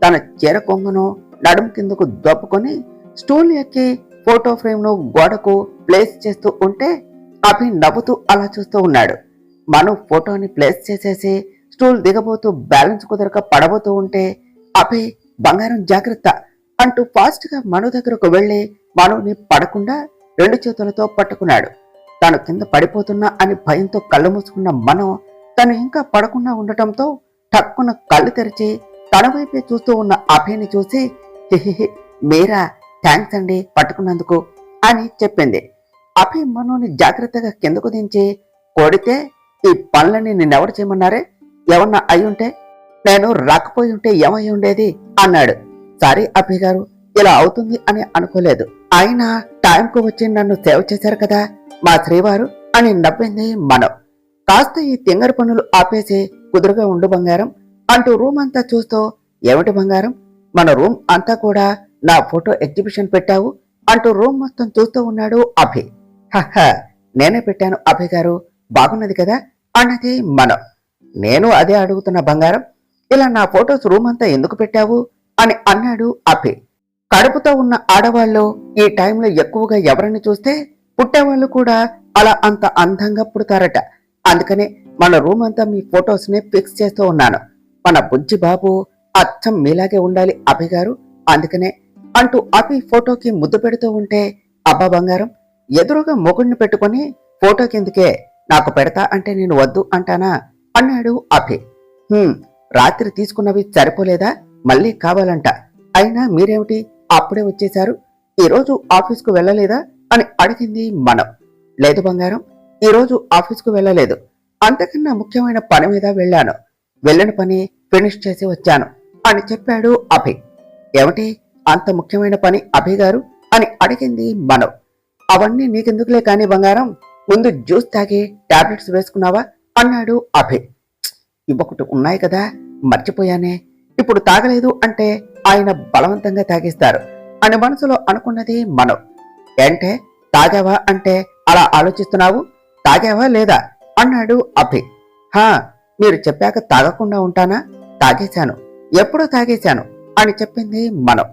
Speaker 1: తన చీర కొంగును నడుం కిందకు దొప్పుకొని స్టూల్ ఎక్కి ఫోటో ఫ్రేమ్ ను గోడకు ప్లేస్ చేస్తూ ఉంటే అభి నవ్వుతూ అలా చూస్తూ ఉన్నాడు. మను ఫోటోని ప్లేస్ చేసేసి స్టూల్ దిగబోతూ బ్యాలెన్స్ కుదరక పడబోతూ ఉంటే అభి, బంగారం జాగ్రత్త అంటూ ఫాస్ట్ గా మను దగ్గరకు వెళ్లి మనుని పడకుండా 2 చేతులతో పట్టుకున్నాడు. తను కింద పడిపోతున్నా అని భయంతో కళ్ళు మూసుకున్న మను తను ఇంకా పడకుండా ఉండటంతో టక్కున కళ్ళు తెరిచి తన వైపే చూస్తూ ఉన్న అభిని చూసి, హిహిహి, మీరా, థ్యాంక్స్ అండి పట్టుకున్నందుకు అని చెప్పింది. అభి మనుని జాగ్రత్తగా కిందకు దించి, కొడితే ఈ పనులని నిన్నెవరు చేయమన్నారే? ఏమన్నా అయ్యుంటే, నేను రాకపోయి ఉంటే ఏమై ఉండేది అన్నాడు. సారీ అభి గారు, ఇలా అవుతుంది అని అనుకోలేదు. అయినా టైంకు వచ్చి నన్ను సేవ్ చేశారు కదా మా శ్రీవారు అని నవ్వింది మనం. కాస్త ఈ తింగర పనులు ఆపేసి కుదురుగా ఉండు బంగారం అంటూ రూమ్ అంతా చూస్తూ, ఏమిటి బంగారం, మన రూమ్ అంతా కూడా నా ఫోటో ఎగ్జిబిషన్ పెట్టావు అంటూ రూమ్ మొత్తం చూస్తూ ఉన్నాడు అభి. హహ, నేనే పెట్టాను అభి గారు, బాగున్నది కదా అన్నది మనం. నేను అదే అడుగుతున్న బంగారం, ఇలా నా ఫోటోస్ రూమ్ అంతా ఎందుకు పెట్టావు అని అన్నాడు అభి. కడుపుతో ఉన్న ఆడవాళ్ళు ఈ టైంలో ఎక్కువగా ఎవరిని చూస్తే పుట్టేవాళ్ళు కూడా అలా అంత అందంగా పుడతారట. అందుకనే మన రూమ్ అంతా మీ ఫొటోస్ ని ఫిక్స్ చేస్తూ ఉన్నాను. మన బుజ్జి బాబు అచ్చం మీలాగే ఉండాలి అభి గారు, అందుకనే అంటూ అభి ఫోటోకి ముద్దు పెడుతూ ఉంటే, అబ్బా బంగారం, ఎదురుగా మొగుడిని పెట్టుకుని ఫోటో కిందకే నాకు పెడతా అంటే నేను వద్దు అంటానా అన్నాడు అభి. రాత్రి తీసుకున్నవి సరిపోలేదా, మళ్ళీ కావాలంట. అయినా మీరేమిటి అప్పుడే వచ్చేశారు, ఈరోజు ఆఫీస్కు వెళ్ళలేదా అని అడిగింది మనం. లేదు బంగారం, ఈరోజు ఆఫీస్కు వెళ్ళలేదు, అంతకన్నా ముఖ్యమైన పని మీద వెళ్ళాను, వెళ్ళిన పని ఫినిష్ చేసి వచ్చాను అని చెప్పాడు అభి. ఏమిటి అంత ముఖ్యమైన పని అభి గారు అని అడిగింది మనం. అవన్నీ నీకెందుకులే కాని బంగారం, ముందు జ్యూస్ తాగి టాబ్లెట్స్ వేసుకున్నావా అన్నాడు అభి. ఇవ్వొకటి ఉన్నాయి కదా, మర్చిపోయానే, ఇప్పుడు తాగలేదు అంటే ఆయన బలవంతంగా తాగిస్తారు అని మనసులో అనుకున్నది మనం. ఏంటే తాగావా అంటే అలా ఆలోచిస్తున్నావు, తాగావా లేదా అన్నాడు అభి. హా, మీరు చెప్పాక తాగకుండా ఉంటానా, తాగేశాను, ఎప్పుడో తాగేశాను అని చెప్పింది మనం.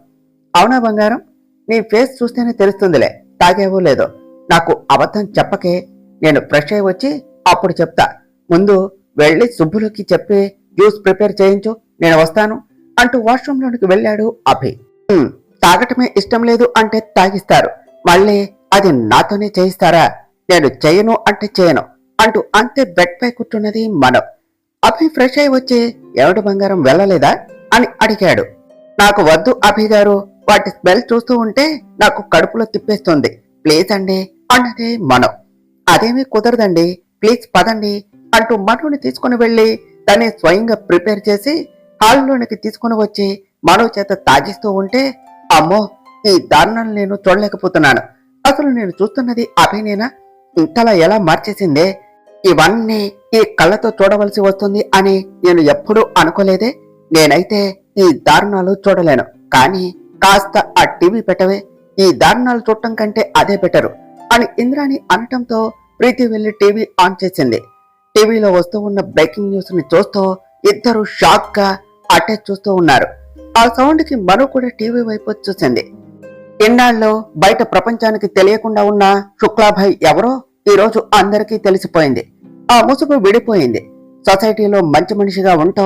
Speaker 1: అవునా బంగారం, నీ ఫేస్ చూస్తేనే తెలుస్తుందిలే తాగేవో లేదో, నాకు అబద్ధం చెప్పకే, నేను ఫ్రెష్ అయి వచ్చి అప్పుడు చెప్తా, ముందు వెళ్ళి సుబ్బులకి చెప్పి జ్యూస్ ప్రిపేర్ చేయించు, నేను వస్తాను అంటూ వాష్రూంలోనికి వెళ్ళాడు అభి. తాగటమే ఇష్టం లేదు అంటే తాగిస్తారు, మళ్ళీ అది నాతోనే చేయిస్తారా, నేను చేయను అంటే చేయను అంటూ అంతే బెడ్ పై కూర్చున్నది మనం. అభి ఫ్రెష్ అయి వచ్చి ఎవడు బంగారం వెళ్ళలేదా అని అడిగాడు. నాకు వద్దు అభి గారు, వాటి స్మెల్ చూస్తూ ఉంటే నాకు కడుపులో తిప్పేస్తుంది, ప్లీజ్ అండి అన్నదే మనం. అదేమీ కుదరదండి, ప్లీజ్ పదండి అంటూ మనోని తీసుకుని వెళ్లి తనే స్వయంగా ప్రిపేర్ చేసి హాల్లోనికి తీసుకుని వచ్చి మనో చేత తాగిస్తూ ఉంటే, అమ్మో ఈ దారుణాలు నేను చూడలేకపోతున్నాను, అసలు నేను చూస్తున్నది అభినేనా, ఇంతలా ఎలా మార్చేసిందే, ఇవన్నీ ఈ కళ్ళతో చూడవలసి వస్తుంది అని నేను ఎప్పుడూ అనుకోలేదే, నేనైతే ఈ దారుణాలు చూడలేను, కానీ కాస్త ఆ టీవీ పెట్టవే, ఈ దారుణాలు చూడటం కంటే అదే బెటరు అని ఇంద్రాణి అనటంతో ప్రీతి వెళ్లి టీవీ ఆన్ చేసింది. టీవీలో వస్తూ ఉన్న బ్రేకింగ్ న్యూస్ ని చూస్తూ ఇద్దరు షాక్ గా అటే చూస్తూ ఉన్నారు. ఆ సౌండ్ కి మరో కూడా టీవీ వైపు చూసింది. ఇన్నాళ్ళు బయట ప్రపంచానికి తెలియకుండా ఉన్న శుక్లాభాయ్ ఎవరో ఈ రోజు అందరికీ తెలిసిపోయింది. ఆ ముసుగు విడిపోయింది. సొసైటీలో మంచి మనిషిగా ఉంటూ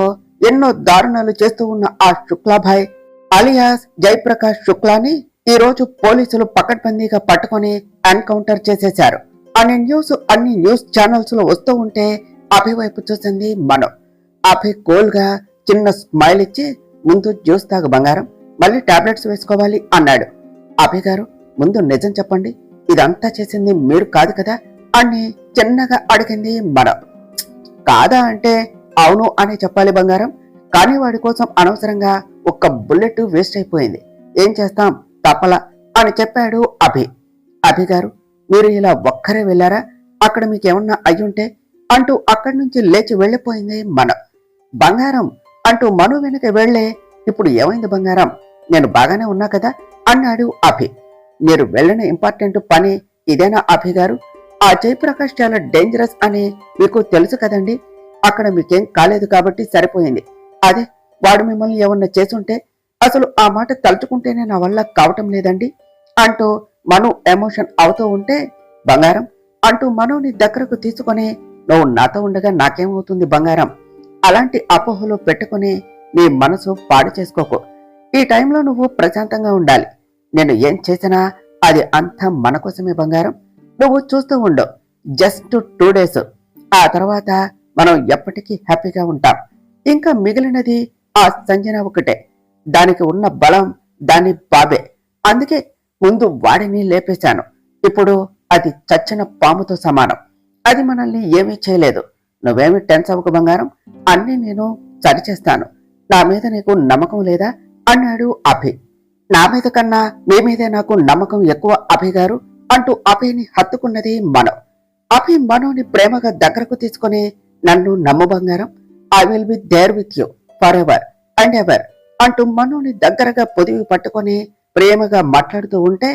Speaker 1: ఎన్నో దారుణాలు చేస్తూ ఉన్న ఆ శుక్లాభాయ్ అలియాస్ జయప్రకాష్ శుక్లాని ఈ రోజు పోలీసులు పకడ్బందీగా పట్టుకుని ఎన్కౌంటర్ చేసేశారు అనే న్యూస్ అన్ని న్యూస్ ఛానల్స్ లో వస్తూ ఉంటే అభి వైపు చూసింది మనం. అభి కూల్ గా చిన్న స్మైల్ ఇచ్చి, ముందు జ్యూస్ తాగు బంగారం, మళ్ళీ టాబ్లెట్స్ వేసుకోవాలి అన్నాడు. అభి గారు, ముందు నిజం చెప్పండి, ఇదంతా చేసింది మీరు కాదు కదా అని చిన్నగా అడిగింది మనం. కాదా అంటే అవును అని చెప్పాలి బంగారం, కానీ వాడి కోసం అనవసరంగా ఒక్క బుల్లెట్ వేస్ట్ అయిపోయింది, ఏం చేస్తాం తప్పలా అని చెప్పాడు అభి. అభి గారు, మీరు ఇలా ఒక్కరే వెళ్ళారా, అక్కడ మీకేమన్నా అయ్యుంటే అంటూ అక్కడి నుంచి లేచి వెళ్లిపోయింది మనం. బంగారం అంటూ మను వెనక వెళ్లే, ఇప్పుడు ఏమైంది బంగారం, నేను బాగానే ఉన్నా కదా అన్నాడు అభి. మీరు వెళ్ళిన ఇంపార్టెంట్ పని ఇదేనా అభి గారు, ఆ జయప్రకాష్ చాలా డేంజరస్ అని మీకు తెలుసు కదండి, అక్కడ మీకేం కాలేదు కాబట్టి సరిపోయింది, అదే వాడు మిమ్మల్ని ఏమన్నా చేసుంటే అసలు ఆ మాట తలుచుకుంటేనే నా వల్ల కావటం లేదండి అంటూ మను ఎమోషన్ అవుతూ ఉంటే, బంగారం అంటూ మనుని దగ్గరకు తీసుకుని, నువ్వు నాతో ఉండగా నాకేమవుతుంది బంగారం, అలాంటి అపోహలు పెట్టుకుని నీ మనసు పాడు చేసుకోకు, ఈ టైంలో నువ్వు ప్రశాంతంగా ఉండాలి, నేను ఏం చేసినా అది అంతా మన కోసమే బంగారం, నువ్వు చూస్తూ ఉండు, జస్ట్ 2 days, ఆ తర్వాత మనం ఎప్పటికీ హ్యాపీగా ఉంటాం, ఇంకా మిగిలినది ఆ సంజన ఒకటే, దానికి ఉన్న బలం దాని బాబే, అందుకే ముందు వాడిని లేపేశాను, ఇప్పుడు అది చచ్చిన పాముతో సమానం, అది మనల్ని ఏమీ చేయలేదు, నువ్వేమి టెన్స్ అవ్వకు బంగారం, అన్నీ నేను సరిచేస్తాను, నా మీద నీకు నమ్మకం లేదా అన్నాడు అభి. నా మీద కన్నా మీ మీదే నాకు నమ్మకం ఎక్కువ అభి గారు అంటూ అభిని హత్తుకున్నది మనం. అభి మనోని ప్రేమగా దగ్గరకు తీసుకుని, నన్ను నమ్ము బంగారం, I will be there with you forever and ever అంటూ మనోని దగ్గరగా పొదివి పట్టుకొని ప్రేమగా మాట్లాడుతూ ఉంటే,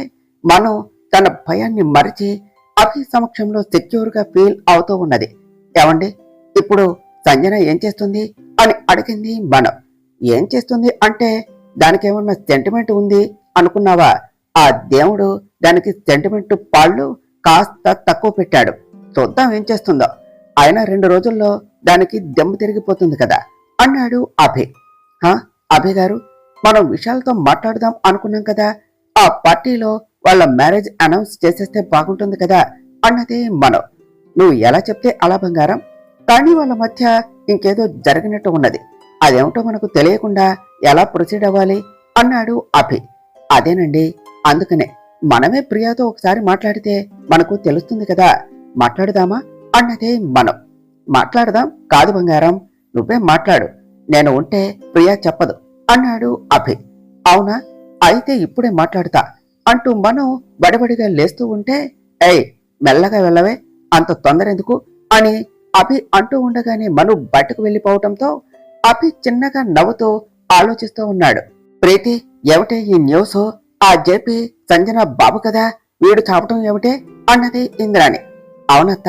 Speaker 1: మనో తన భయాన్ని మరిచి అభి సమక్షంలో సెక్యూర్ గా ఫీల్ అవుతూ ఉన్నది. ఏమండి, ఇప్పుడు సంజన ఏం చేస్తుంది అని అడిగింది మనం. ఏం చేస్తుంది అంటే దానికేమన్నా సెంటిమెంట్ ఉంది అనుకున్నావా, ఆ దేవుడు దానికి సెంటిమెంట్ పాళ్ళు కాస్త తక్కువ పెట్టాడు. చూద్దాం ఏం చేస్తుందో. ఆయన 2 రోజుల్లో దానికి దెమ్మ తిరిగిపోతుంది కదా అన్నాడు అభి. అభి గారు, మనం విశాల్తో మాట్లాడదాం అనుకున్నాం కదా, ఆ పార్టీలో వాళ్ళ మ్యారేజ్ అనౌన్స్ చేసేస్తే బాగుంటుంది కదా అన్నది మనం. నువ్వు ఎలా చెప్తే అలా బంగారం, కానీ వాళ్ళ మధ్య ఇంకేదో జరిగినట్టు ఉన్నది. అదేమిటో మనకు తెలియకుండా ఎలా ప్రొసీడ్ అవ్వాలి అన్నాడు అభి. అదేనండి, అందుకనే మనమే ప్రియాతో ఒకసారి మాట్లాడితే మనకు తెలుస్తుంది కదా, మాట్లాడదామా అన్నదే మనం. మాట్లాడదాం కాదు బంగారం, నువ్వే మాట్లాడు, నేను ఉంటే ప్రియా చెప్పదు అన్నాడు అభి. అవునా, అయితే ఇప్పుడే మాట్లాడుతా అంటూ మనం బడబడిగా లేస్తూ ఉంటే, ఏయ్ మెల్లగా వెళ్ళవే, అంత తొందర ఎందుకు అని అభి అంటూ ఉండగానే మను బయటకు వెళ్లిపోవటంతో అభి చిన్నగా నవ్వుతూ ఆలోచిస్తూ ఉన్నాడు. ప్రీతి, ఏమిటే ఈ న్యూస్? ఆ జేపీ సంజన బాబు కదా, వీడు చావటం ఏమిటే అన్నది ఇంద్రాణి. అవునత్త,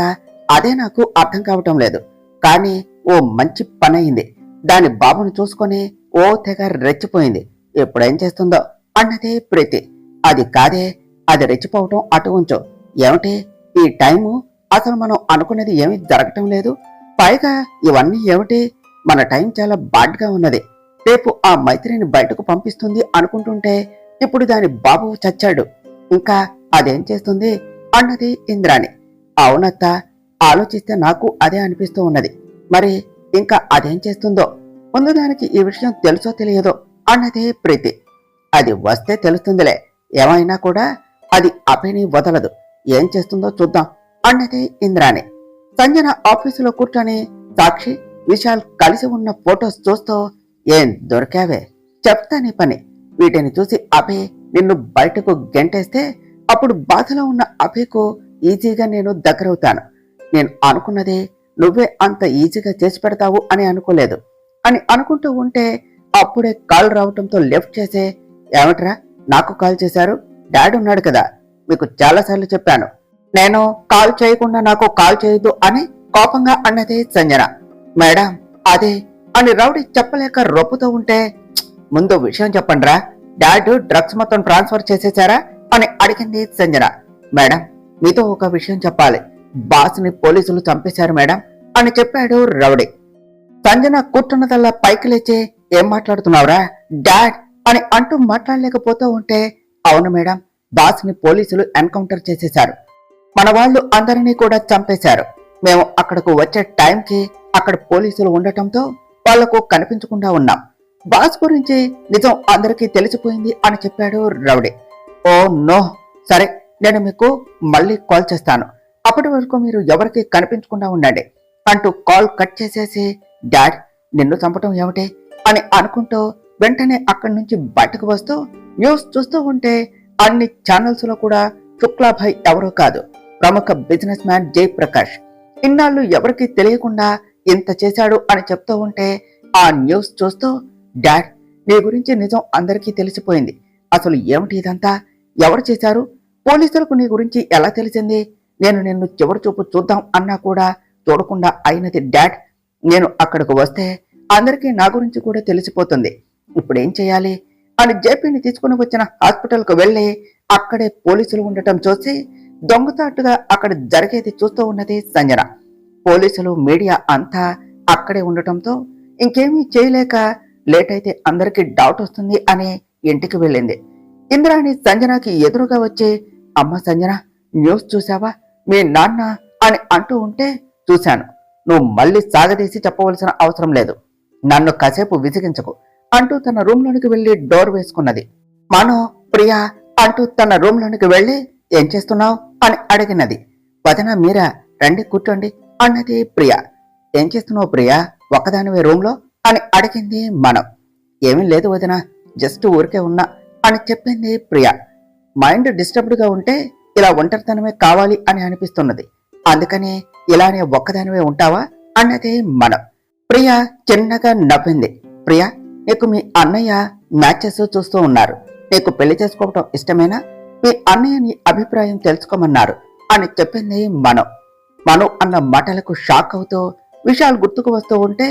Speaker 1: అదే నాకు అర్థం కావటం లేదు, కానీ ఓ మంచి పనయింది. దాని బాబును చూసుకొని ఓ తెగ రెచ్చిపోయింది. ఎప్పుడేం చేస్తుందో అన్నది ప్రీతి. అది కాదే, అది రెచ్చిపోవటం అటు ఉంచు. ఏమిటి ఈ టైము, అసలు మనం అనుకున్నది ఏమీ జరగటం లేదు. పైగా ఇవన్నీ ఏమిటి, మన టైం చాలా బాడ్గా ఉన్నది. రేపు ఆ మైత్రిని బయటకు పంపిస్తుంది అనుకుంటుంటే ఇప్పుడు దాని బాబు చచ్చాడు, ఇంకా అదేం చేస్తుంది అన్నది ఇంద్రాణి. అవునత్త, ఆలోచిస్తే నాకు అదే అనిపిస్తూ ఉన్నది. మరి ఇంకా అదేం చేస్తుందో, ముందు దానికి ఈ విషయం తెలుసో తెలియదో అన్నది ప్రీతి. అది వస్తే తెలుస్తుందిలే, ఏమైనా కూడా అది అభిని వదలదు, ఏం చేస్తుందో చూద్దాం అన్నది ఇంద్రాణి. సంజన ఆఫీసులో కూర్చొని సాక్షి, విశాల్ కలిసి ఉన్న ఫొటోస్ చూస్తూ, ఏం దొరికావే, చెప్తా నీ పని. వీటిని చూసి అభి నిన్ను బయటకు గెంటేస్తే అప్పుడు బాధలో ఉన్న అభికు ఈజీగా నేను దగ్గరవుతాను. నేను అనుకున్నది నువ్వే అంత ఈజీగా చేసి పెడతావు అని అనుకోలేదు అని అనుకుంటూ ఉంటే అప్పుడే కాల్ రావటంతో లెఫ్ట్ చేసే, ఏమిట్రా నాకు కాల్ చేశారు, డాడీ ఉన్నాడు కదా, మీకు చాలాసార్లు చెప్పాను, నేను కాల్ చేయకుండా నాకు కాల్ చేయొద్దు అని కోపంగా అన్నది సంజన. మేడం అదే అని రౌడీ చెప్పలేక రొప్పుతూ ఉంటే, ముందు విషయం చెప్పండిరా, డాడీ డ్రగ్స్ మొత్తం ట్రాన్స్ఫర్ చేసేశారా అని అడిగింది సంజన. మేడం మీతో ఒక విషయం చెప్పాలి, బాస్ని పోలీసులు చంపేశారు మేడం అని చెప్పాడు రౌడీ. సంజన కూర్చున్నదల్లా పైకి లేచి, ఏం మాట్లాడుతున్నావురా డాడ్ అని అంటూ మాట్లాడలేకపోతూ ఉంటే, అవును మేడం, బాస్ని పోలీసులు ఎన్కౌంటర్ చేసేశారు, మన వాళ్ళు అందరినీ కూడా చంపేశారు. మేము అక్కడకు వచ్చే టైంకి అక్కడ పోలీసులు ఉండటంతో వాళ్లకు కనిపించకుండా ఉన్నాం. బాస్ గురించి నిజం అందరికీ తెలిసిపోయింది అని చెప్పాడు రౌడీ. ఓ నో, సరే నేను మీకు మళ్ళీ కాల్ చేస్తాను, అప్పటి వరకు మీరు ఎవరికి కనిపించకుండా ఉండండి అంటూ కాల్ కట్ చేసేసి, డాడ్ నిన్ను చంపటం ఏమిటి అని అనుకుంటూ వెంటనే అక్కడి నుంచి బయటకు వస్తూ న్యూస్ చూస్తూ ఉంటే అన్ని ఛానల్స్ లో కూడా శుక్లాభాయ్ ఎవరో కాదు, ప్రముఖ బిజినెస్ మ్యాన్ జయప్రకాష్. ఇన్నాళ్ళు ఎవరికి తెలియకుండా ఇంత చేశాడు అని చెప్తూ ఉంటే ఆ న్యూస్ చూస్తూ, డాడ్ నీ గురించి నిజం అందరికీ తెలిసిపోయింది, అసలు ఏమిటి ఇదంతా, ఎవరు చేశారు, పోలీసులకు నీ గురించి ఎలా తెలిసింది, నేను నిన్ను చివరి చూపు చూద్దాం అన్నా కూడా చూడకుండా అయినది డాడ్. నేను అక్కడికి వస్తే అందరికీ నా గురించి కూడా తెలిసిపోతుంది, ఇప్పుడేం చేయాలి అని జేపీని తీసుకుని వచ్చిన హాస్పిటల్కు వెళ్ళి అక్కడే పోలీసులు ఉండటం చూసి దొంగతాటుగా అక్కడ జరిగేది చూస్తూ ఉన్నది సంజన. పోలీసులు మీడియా అంతా అక్కడే ఉండటంతో ఇంకేమీ చేయలేక లేట్ అయితే అందరికీ డౌట్ వస్తుంది అని ఇంటికి వెళ్ళింది. ఇంద్రాణి సంజనకి ఎదురుగా వచ్చి, అమ్మ సంజన న్యూస్ చూసావా, మీ నాన్న అని అంటూ ఉంటే, చూశాను, నువ్వు మళ్ళీ సాగదీసి చెప్పవలసిన అవసరం లేదు, నన్ను కాసేపు విసిగించకు అంటూ తన రూమ్ లోనికి వెళ్లి డోర్ వేసుకున్నది. మనో ప్రియా అంటూ తన రూమ్ లోనికి వెళ్లి, ఏం చేస్తున్నావు అని అడిగినది. వదన మీరా, రండి కూర్చోండి అన్నది ప్రియా. ఏం చేస్తున్నావు ప్రియా, ఒక్కదానివే రూమ్ లో అని అడిగింది మనం. ఏమీ లేదు వదిన, జస్ట్ ఊరికే ఉన్నా అని చెప్పింది ప్రియా. మైండ్ డిస్టర్బ్డ్ గా ఉంటే ఇలా ఒంటరితనమే కావాలి అని అనిపిస్తున్నది, అందుకని ఇలానే ఒక్కదానివే ఉంటావా అన్నది మనం. ప్రియా చిన్నగా నవ్వింది. ప్రియా, నీకు మీ అన్నయ్య మ్యాచెస్ చూస్తూ ఉన్నారు, నీకు పెళ్లి చేసుకోవటం ఇష్టమేనా, మీ అన్నయ్య నీ అభిప్రాయం తెలుసుకోమన్నారు అని చెప్పింది మనం. మను అన్న మాటలకు షాక్ అవుతూ విశాల్ గుర్తుకు వస్తూ ఉంటే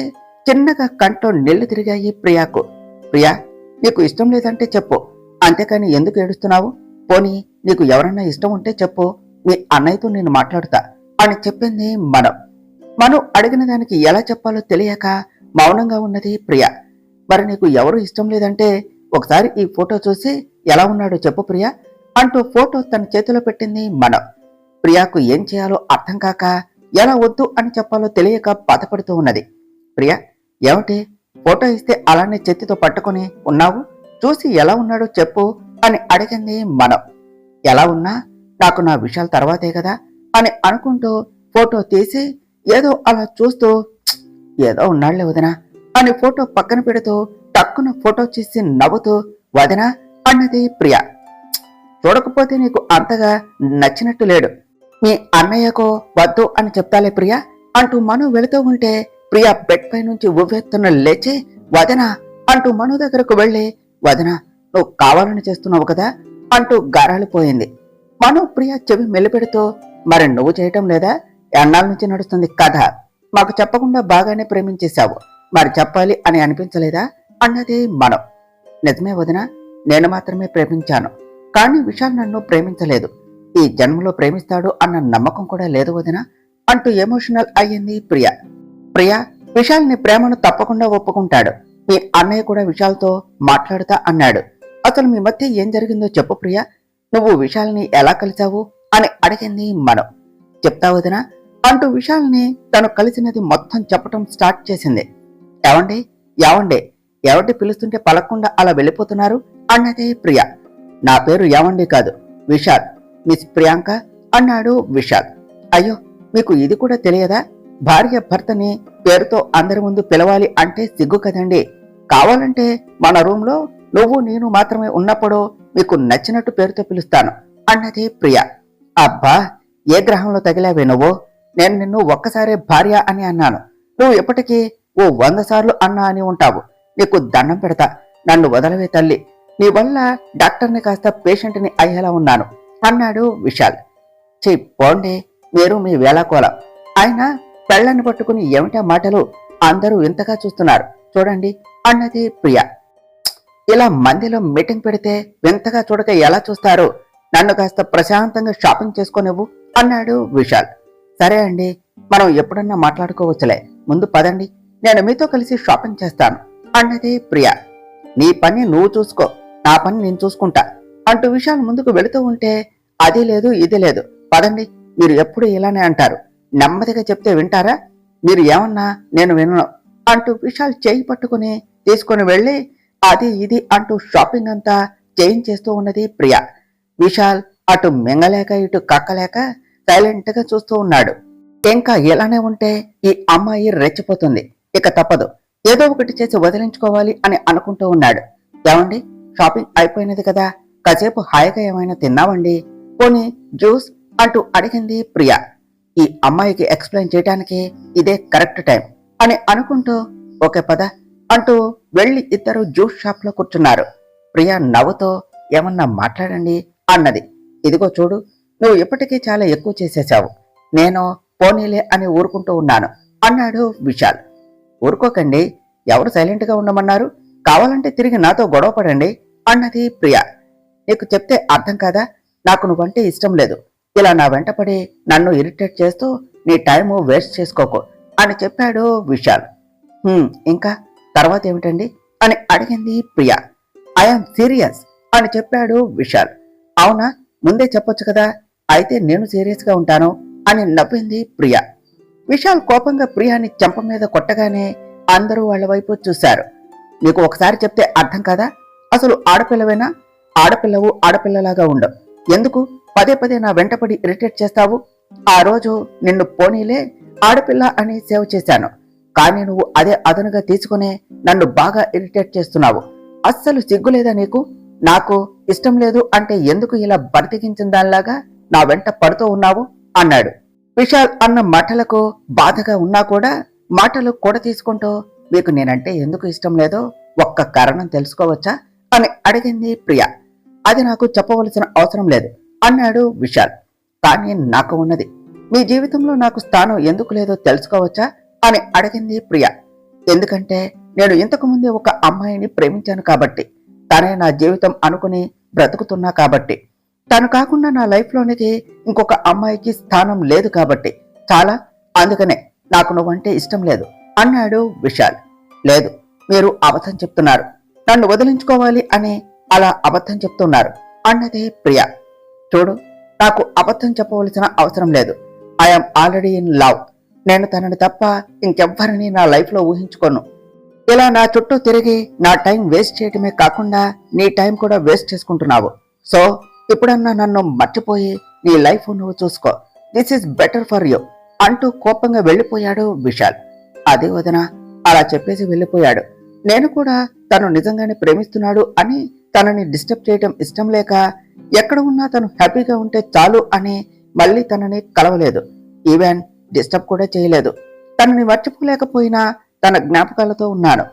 Speaker 1: చిన్నగా కంట్లో నీళ్లు తిరిగాయి ప్రియాకు. ప్రియా, నీకు ఇష్టం లేదంటే చెప్పు, అంతేకాని ఎందుకు ఏడుస్తున్నావు, పోనీ నీకు ఎవరన్నా ఇష్టం ఉంటే చెప్పు, మీ అన్నయ్యతో నేను మాట్లాడుతా అని చెప్పింది మను అడిగిన దానికి ఎలా చెప్పాలో తెలియక మౌనంగా ఉన్నది ప్రియ. మరి నీకు ఎవరు ఇష్టం లేదంటే ఒకసారి ఈ ఫోటో చూసి ఎలా ఉన్నాడో చెప్పు ప్రియ అంటూ ఫోటో తన చేతిలో పెట్టింది ప్రియాకు ఏం చేయాలో అర్థం కాక ఎలా వద్దు అని చెప్పాలో తెలియక బాధపడుతూ ఉన్నది. ప్రియ, ఏమిటి ఫోటో ఇస్తే అలానే చేతితో పట్టుకుని ఉన్నావు, చూసి ఎలా ఉన్నాడో చెప్పు అని అడిగింది ఎలా ఉన్నా నాకు నా విషయాల తర్వాతే కదా అని అనుకుంటూ ఫోటో తీసి ఏదో అలా చూస్తూ ఏదో ఉన్నాళ్లే వదినా అని ఫోటో పక్కన పెడుతూ టక్కున ఫోటో చేసి నవ్వుతూ వదినా అన్నది ప్రియ. చూడకపోతే నీకు అంతగా నచ్చినట్టు లేడు, మీ అన్నయ్యకో వద్దు అని చెప్తాలే ప్రియ అంటూ మను వెళుతూ ఉంటే ప్రియ బెడ్ పై నుంచి ఉవ్వెత్తున లేచి వదినా అంటూ మను దగ్గరకు వెళ్లి వదినా నువ్వు కావాలని చేస్తున్నావు కదా అంటూ గారాలిపోయింది. మను ప్రియ చెవి మెలిపెడుతూ మరి నువ్వు చేయటం లేదా, ఎన్నాళ్ళ నుంచి నడుస్తుంది కథ, మాకు చెప్పకుండా బాగానే ప్రేమించేశావు, మరి చెప్పాలి అని అనిపించలేదా అన్నది నిజమే వదినా, నేను మాత్రమే ప్రేమించాను, కానీ విశాల్ నన్ను ప్రేమించలేదు, ఈ జన్మలో ప్రేమిస్తాడు అన్న నమ్మకం కూడా లేదు వదినా అంటూ ఎమోషనల్ అయ్యింది ప్రియ విశాల్ ని ప్రేమను తప్పకుండా ఒప్పుకుంటాడు, మీ అన్నయ్య కూడా విశాల్తో మాట్లాడుతా అన్నాడు, అసలు మీ మధ్య ఏం జరిగిందో చెప్పు ప్రియ, నువ్వు విశాల్ని ఎలా కలిసావు అని అడిగింది చెప్తా వదినా అంటూ విశాల్ని తను కలిసినది మొత్తం చెప్పటం స్టార్ట్ చేసింది. ఏవండి ఏవండి ఎవటి పిలుస్తుంటే పలకుండా అలా వెళ్ళిపోతున్నారు అన్నదే ప్రియ. నా పేరు ఏవండి కాదు విశాల్, మిస్ ప్రియాంక అన్నాడు విశాల్. అయ్యో మీకు ఇది కూడా తెలియదా, భార్య భర్తని పేరుతో అందరి ముందు పిలవాలి అంటే సిగ్గు కదండి, కావాలంటే మన రూమ్ లో నువ్వు నేను మాత్రమే ఉన్నప్పుడు మీకు నచ్చినట్టు పేరుతో పిలుస్తాను అన్నది ప్రియ. అబ్బా ఏ గ్రహంలో తగిలావే నువ్వు, నేను నిన్ను ఒక్కసారే భార్య అని అన్నాను, నువ్వు ఎప్పటికీ ఓ 100 సార్లు అన్నా అని ఉంటావు, నీకు దండం పెడతా, నన్ను వదలవే తల్లి, నీ వల్ల డాక్టర్ని కాస్త పేషెంట్ని అయ్యేలా ఉన్నాను అన్నాడు విశాల్. పోండి మీరు మీ వేళాకోళం, ఆయన పెళ్ళని పట్టుకుని ఏమిటా మాటలు, అందరూ ఇంతగా చూస్తున్నారు చూడండి అన్నది ప్రియ. ఇలా మందిలో మీటింగ్ పెడితే వింతగా చూడక ఎలా చూస్తారు, నన్ను కాస్త ప్రశాంతంగా షాపింగ్ చేసుకోనివ్వు అన్నాడు విశాల్. సరే అండి, మనం ఎప్పుడన్నా మాట్లాడుకోవచ్చులే, ముందు పదండి, నేను మీతో కలిసి షాపింగ్ చేస్తాను అన్నది ప్రియ. నీ పని నువ్వు చూసుకో, నా పని నేను చూసుకుంటా అంటూ విశాల్ ముందుకు వెళుతూ ఉంటే అది లేదు ఇది లేదు, పదండి, మీరు ఎప్పుడు ఇలానే అంటారు, నెమ్మదిగా చెప్తే వింటారా, మీరు ఏమన్నా నేను వినను అంటూ విశాల్ చేయి పట్టుకుని తీసుకుని వెళ్ళి అది ఇది అంటూ షాపింగ్ అంతా చేయించేస్తూ ఉన్నది ప్రియ. విశాల్ అటు మింగలేక ఇటు కక్కలేక సైలెంట్ గా చూస్తూ ఉన్నాడు. ఇంకా ఇలానే ఉంటే ఈ అమ్మాయి రెచ్చిపోతుంది, ఇక తప్పదు, ఏదో ఒకటి చేసి వదిలించుకోవాలి అని అనుకుంటూ ఉన్నాడు. ఏమండి షాపింగ్ అయిపోయినది కదా, కాసేపు హాయిగా ఏమైనా తిన్నావండి, పోనీ జ్యూస్ అంటూ అడిగింది ప్రియ. ఈ అమ్మాయికి ఎక్స్ప్లెయిన్ చేయడానికి ఇదే కరెక్ట్ టైం అని అనుకుంటూ ఓకే పద అంటూ వెళ్లి ఇద్దరు జ్యూస్ షాప్ లో కూర్చున్నారు. ప్రియ నవ్వుతో ఏమన్నా మాట్లాడండి అన్నది. ఇదిగో చూడు, నువ్వు ఇప్పటికీ చాలా ఎక్కువ చేసేశావు, నేను పోనీలే అని ఊరుకుంటూ ఉన్నాను అన్నాడు విశాల్. ఊరుకోకండి, ఎవరు సైలెంట్ గా ఉండమన్నారు, కావాలంటే తిరిగి నాతో గొడవ పడండి అన్నది ప్రియ. నీకు చెప్తే అర్థం కాదా, నాకు నువ్వంటే ఇష్టం లేదు, ఇలా నా వెంటపడి నన్ను ఇరిటేట్ చేస్తూ నీ టైము వేస్ట్ చేసుకోకు అని చెప్పాడు విశాల్. ఇంకా తర్వాత ఏమిటండి అని అడిగింది ప్రియ. ఐఎమ్ సీరియస్ అని చెప్పాడు విశాల్. అవునా, ముందే చెప్పొచ్చు కదా, అయితే నేను సీరియస్ గా ఉంటాను అని నవ్వింది ప్రియ. విశాల్ కోపంగా ప్రియాని చెంప మీద కొట్టగానే అందరూ వాళ్ళ వైపు చూశారు. నీకు ఒకసారి చెప్తే అర్థం కదా, అసలు ఆడపిల్లవేనా, ఆడపిల్లవు ఆడపిల్లలాగా ఉండవు, ఎందుకు పదే పదే నా వెంటపడి ఇరిటేట్ చేస్తావు, ఆ రోజు నిన్ను పోనీలే ఆడపిల్ల అని సేవ్ చేశాను, కానీ నువ్వు అదే అదనుగా తీసుకుని నన్ను బాగా ఇరిటేట్ చేస్తున్నావు, అస్సలు సిగ్గులేదా నీకు, నాకు ఇష్టం లేదు అంటే ఎందుకు ఇలా బతికించిన దానిలాగా నా వెంట పడుతూ ఉన్నావు అన్నాడు. విశాల్ అన్న మాటలకు బాధగా ఉన్నా కూడా మాటలు కూడా తీసుకుంటూ మీకు నేనంటే ఎందుకు ఇష్టం లేదో ఒక్క కారణం తెలుసుకోవచ్చా అని అడిగింది ప్రియ. అది నాకు చెప్పవలసిన అవసరం లేదు అన్నాడు విశాల్. కానీ నాకు ఉన్నది, మీ జీవితంలో నాకు స్థానం ఎందుకు లేదో తెలుసుకోవచ్చా అని అడిగింది ప్రియ. ఎందుకంటే నేను ఇంతకు ముందే ఒక అమ్మాయిని ప్రేమించాను కాబట్టి, తనే నా జీవితం అనుకుని బ్రతుకుతున్నా కాబట్టి, తను కాకుండా నా లైఫ్లోనికి ఇంకొక అమ్మాయికి స్థానం లేదు కాబట్టి చాలా, అందుకనే నాకు నువ్వంటే ఇష్టం లేదు అన్నాడు విశాల్. లేదు, మీరు అబద్ధం చెప్తున్నారు, నన్ను వదిలించుకోవాలి అని అలా అబద్ధం చెప్తున్నారు అన్నది ప్రియా. చూడు, నాకు అబద్ధం చెప్పవలసిన అవసరం లేదు. I'm already in love. నేను తనని తప్ప ఇంకెవ్వరిని నా లైఫ్లో ఊహించుకోను. ఇలా నా చుట్టూ తిరిగి నా టైం వేస్ట్ చేయటమే కాకుండా నీ టైం కూడా వేస్ట్ చేసుకుంటున్నావు. సో ఇప్పుడన్నా నన్ను మర్చిపోయి నీ లైఫ్ నువ్వు చూసుకో. This is better for you అంటూ కోపంగా వెళ్ళిపోయాడు విశాల్. అది వదన, అలా చెప్పేసి వెళ్ళిపోయాడు. నేను కూడా తను నిజంగానే ప్రేమిస్తున్నాడు అని తనని డిస్టర్బ్ చేయటం ఇష్టం లేక ఎక్కడ ఉన్నా తను హ్యాపీగా ఉంటే చాలు అని మళ్ళీ తనని కలవలేదు. ఈవెన్ డిస్టర్బ్ కూడా చేయలేదు. తనని మర్చిపోలేకపోయినా తన జ్ఞాపకాలతో ఉన్నాను.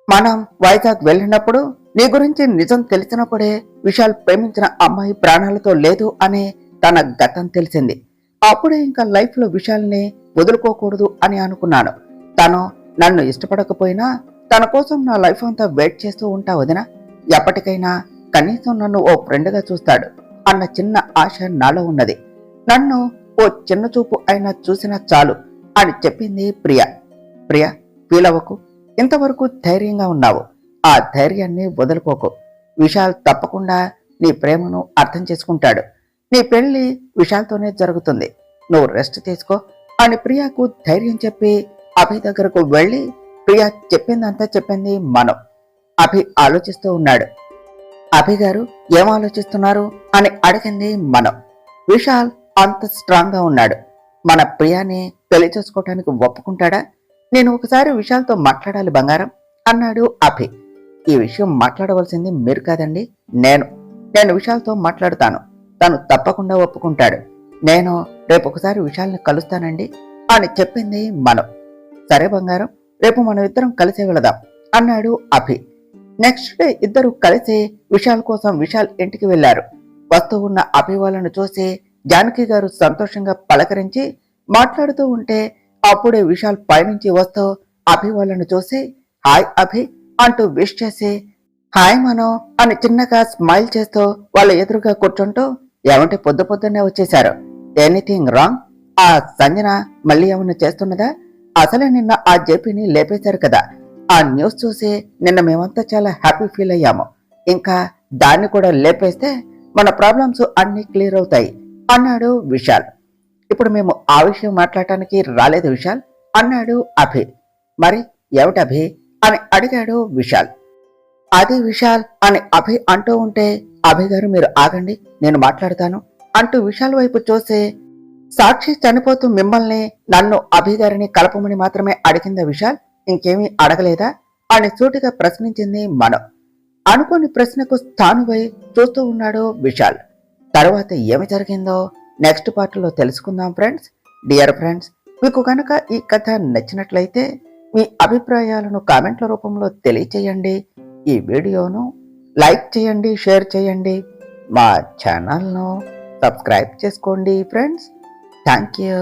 Speaker 1: మనం వైజాగ్ వెళ్ళినప్పుడు నీ గురించి నిజం తెలిసినప్పుడే విశాల్ ప్రేమించిన అమ్మాయి ప్రాణాలతో లేదు అని తన గతం తెలిసింది. అప్పుడే ఇంకా లైఫ్లో విశాల్ని వదులుకోకూడదు అని అనుకున్నాను. తను నన్ను ఇష్టపడకపోయినా తన కోసం నా లైఫ్ అంతా వెయిట్ చేస్తూ ఉంటా వదిన. ఎప్పటికైనా కనీసం నన్ను ఓ ఫ్రెండ్గా చూస్తాడు అన్న చిన్న ఆశ నాలో ఉన్నది. నన్ను ఓ చిన్న చూపు అయినా చూసినా చాలు అని చెప్పింది ప్రియా. ప్రియా, ఫీల్ అవ్వకు. ఇంతవరకు ధైర్యంగా ఉన్నావు. ఆ ధైర్యాన్ని వదులుకోకు. విశాల్ తప్పకుండా నీ ప్రేమను అర్థం చేసుకుంటాడు. నీ పెళ్లి విశాల్తోనే జరుగుతుంది. నువ్వు రెస్ట్ తీసుకో అని ప్రియాకు ధైర్యం చెప్పి అభి దగ్గరకు వెళ్ళి ప్రియా చెప్పిందంతా చెప్పింది మనం. అభి ఆలోచిస్తూ ఉన్నాడు. అభి గారు ఏం ఆలోచిస్తున్నారు అని అడిగింది మనం. విశాల్ అంత స్ట్రాంగ్ గా ఉన్నాడు. మన ప్రియాని పెళ్లి చేసుకోవటానికి ఒప్పుకుంటాడా? నేను ఒకసారి విశాల్తో మాట్లాడాలి బంగారం అన్నాడు అభి. ఈ విషయం మాట్లాడవలసింది మీరు కాదండి, నేను విశాల్తో మాట్లాడుతాను. తను తప్పకుండా ఒప్పుకుంటాడు. నేను రేపు ఒకసారి విశాల్ని కలుస్తానండి అని చెప్పింది మనం. సరే బంగారం, రేపు మనం ఇద్దరం కలిసే వెళదాం అన్నాడు అభి. నెక్స్ట్ డే ఇద్దరు కలిసి విశాల్ కోసం విశాల్ ఇంటికి వెళ్లారు. వస్తూ ఉన్న అభి వాళ్ళను చూసి జానకి గారు సంతోషంగా పలకరించి మాట్లాడుతూ ఉంటే అప్పుడే విశాల్ పైనుంచి వస్తూ అభి వాళ్ళను చూసి హాయ్ అభి అంటూ విష్ చేసి హాయ్ మనో అని చిన్నగా స్మైల్ చేస్తూ వాళ్ళ ఎదురుగా కూర్చుంటూ ఏమంటే పొద్దు పొద్దున్నే వచ్చేశారు? Anything wrong? ఆ సంజన మళ్ళీ ఏమన్నా చేస్తున్నదా? అసలే నిన్న ఆ జేపీని లేపేశారు కదా. ఆ న్యూస్ చూసి నిన్న మేమంతా చాలా హ్యాపీ ఫీల్ అయ్యాము. ఇంకా దాన్ని కూడా లేపేస్తే మన ప్రాబ్లమ్స్ అన్ని క్లియర్ అవుతాయి అన్నాడు విశాల్. ఇప్పుడు మేము ఆ విషయం మాట్లాడటానికి రాలేదు విశాల్ అన్నాడు అభి. మరి ఏమిటి అభి అని అడిగాడు విశాల్. అది విశాల్ అని అభి అంటూ ఉంటే అభి గారు మీరు ఆగండి, నేను మాట్లాడతాను అంటూ విశాల్ వైపు చూసి సాక్షి చనిపోతూ మిమ్మల్ని నన్ను అభి గారిని కలపమని మాత్రమే అడిగిందా విశాల్? ఇంకేమీ అడగలేదా అని సూటిగా ప్రశ్నించింది మనం. అనుకోని ప్రశ్నకు స్థానువై చూస్తూ ఉన్నాడు విశాల్. తర్వాత ఏమి జరిగిందో నెక్స్ట్ పార్ట్లో తెలుసుకుందాం ఫ్రెండ్స్. డియర్ ఫ్రెండ్స్, మీకు కనుక ఈ కథ నచ్చినట్లయితే మీ అభిప్రాయాలను కామెంట్ల రూపంలో తెలియచేయండి. ఈ వీడియోను లైక్ చేయండి, షేర్ చేయండి, మా ఛానల్ను సబ్స్క్రైబ్ చేసుకోండి ఫ్రెండ్స్. Thank you.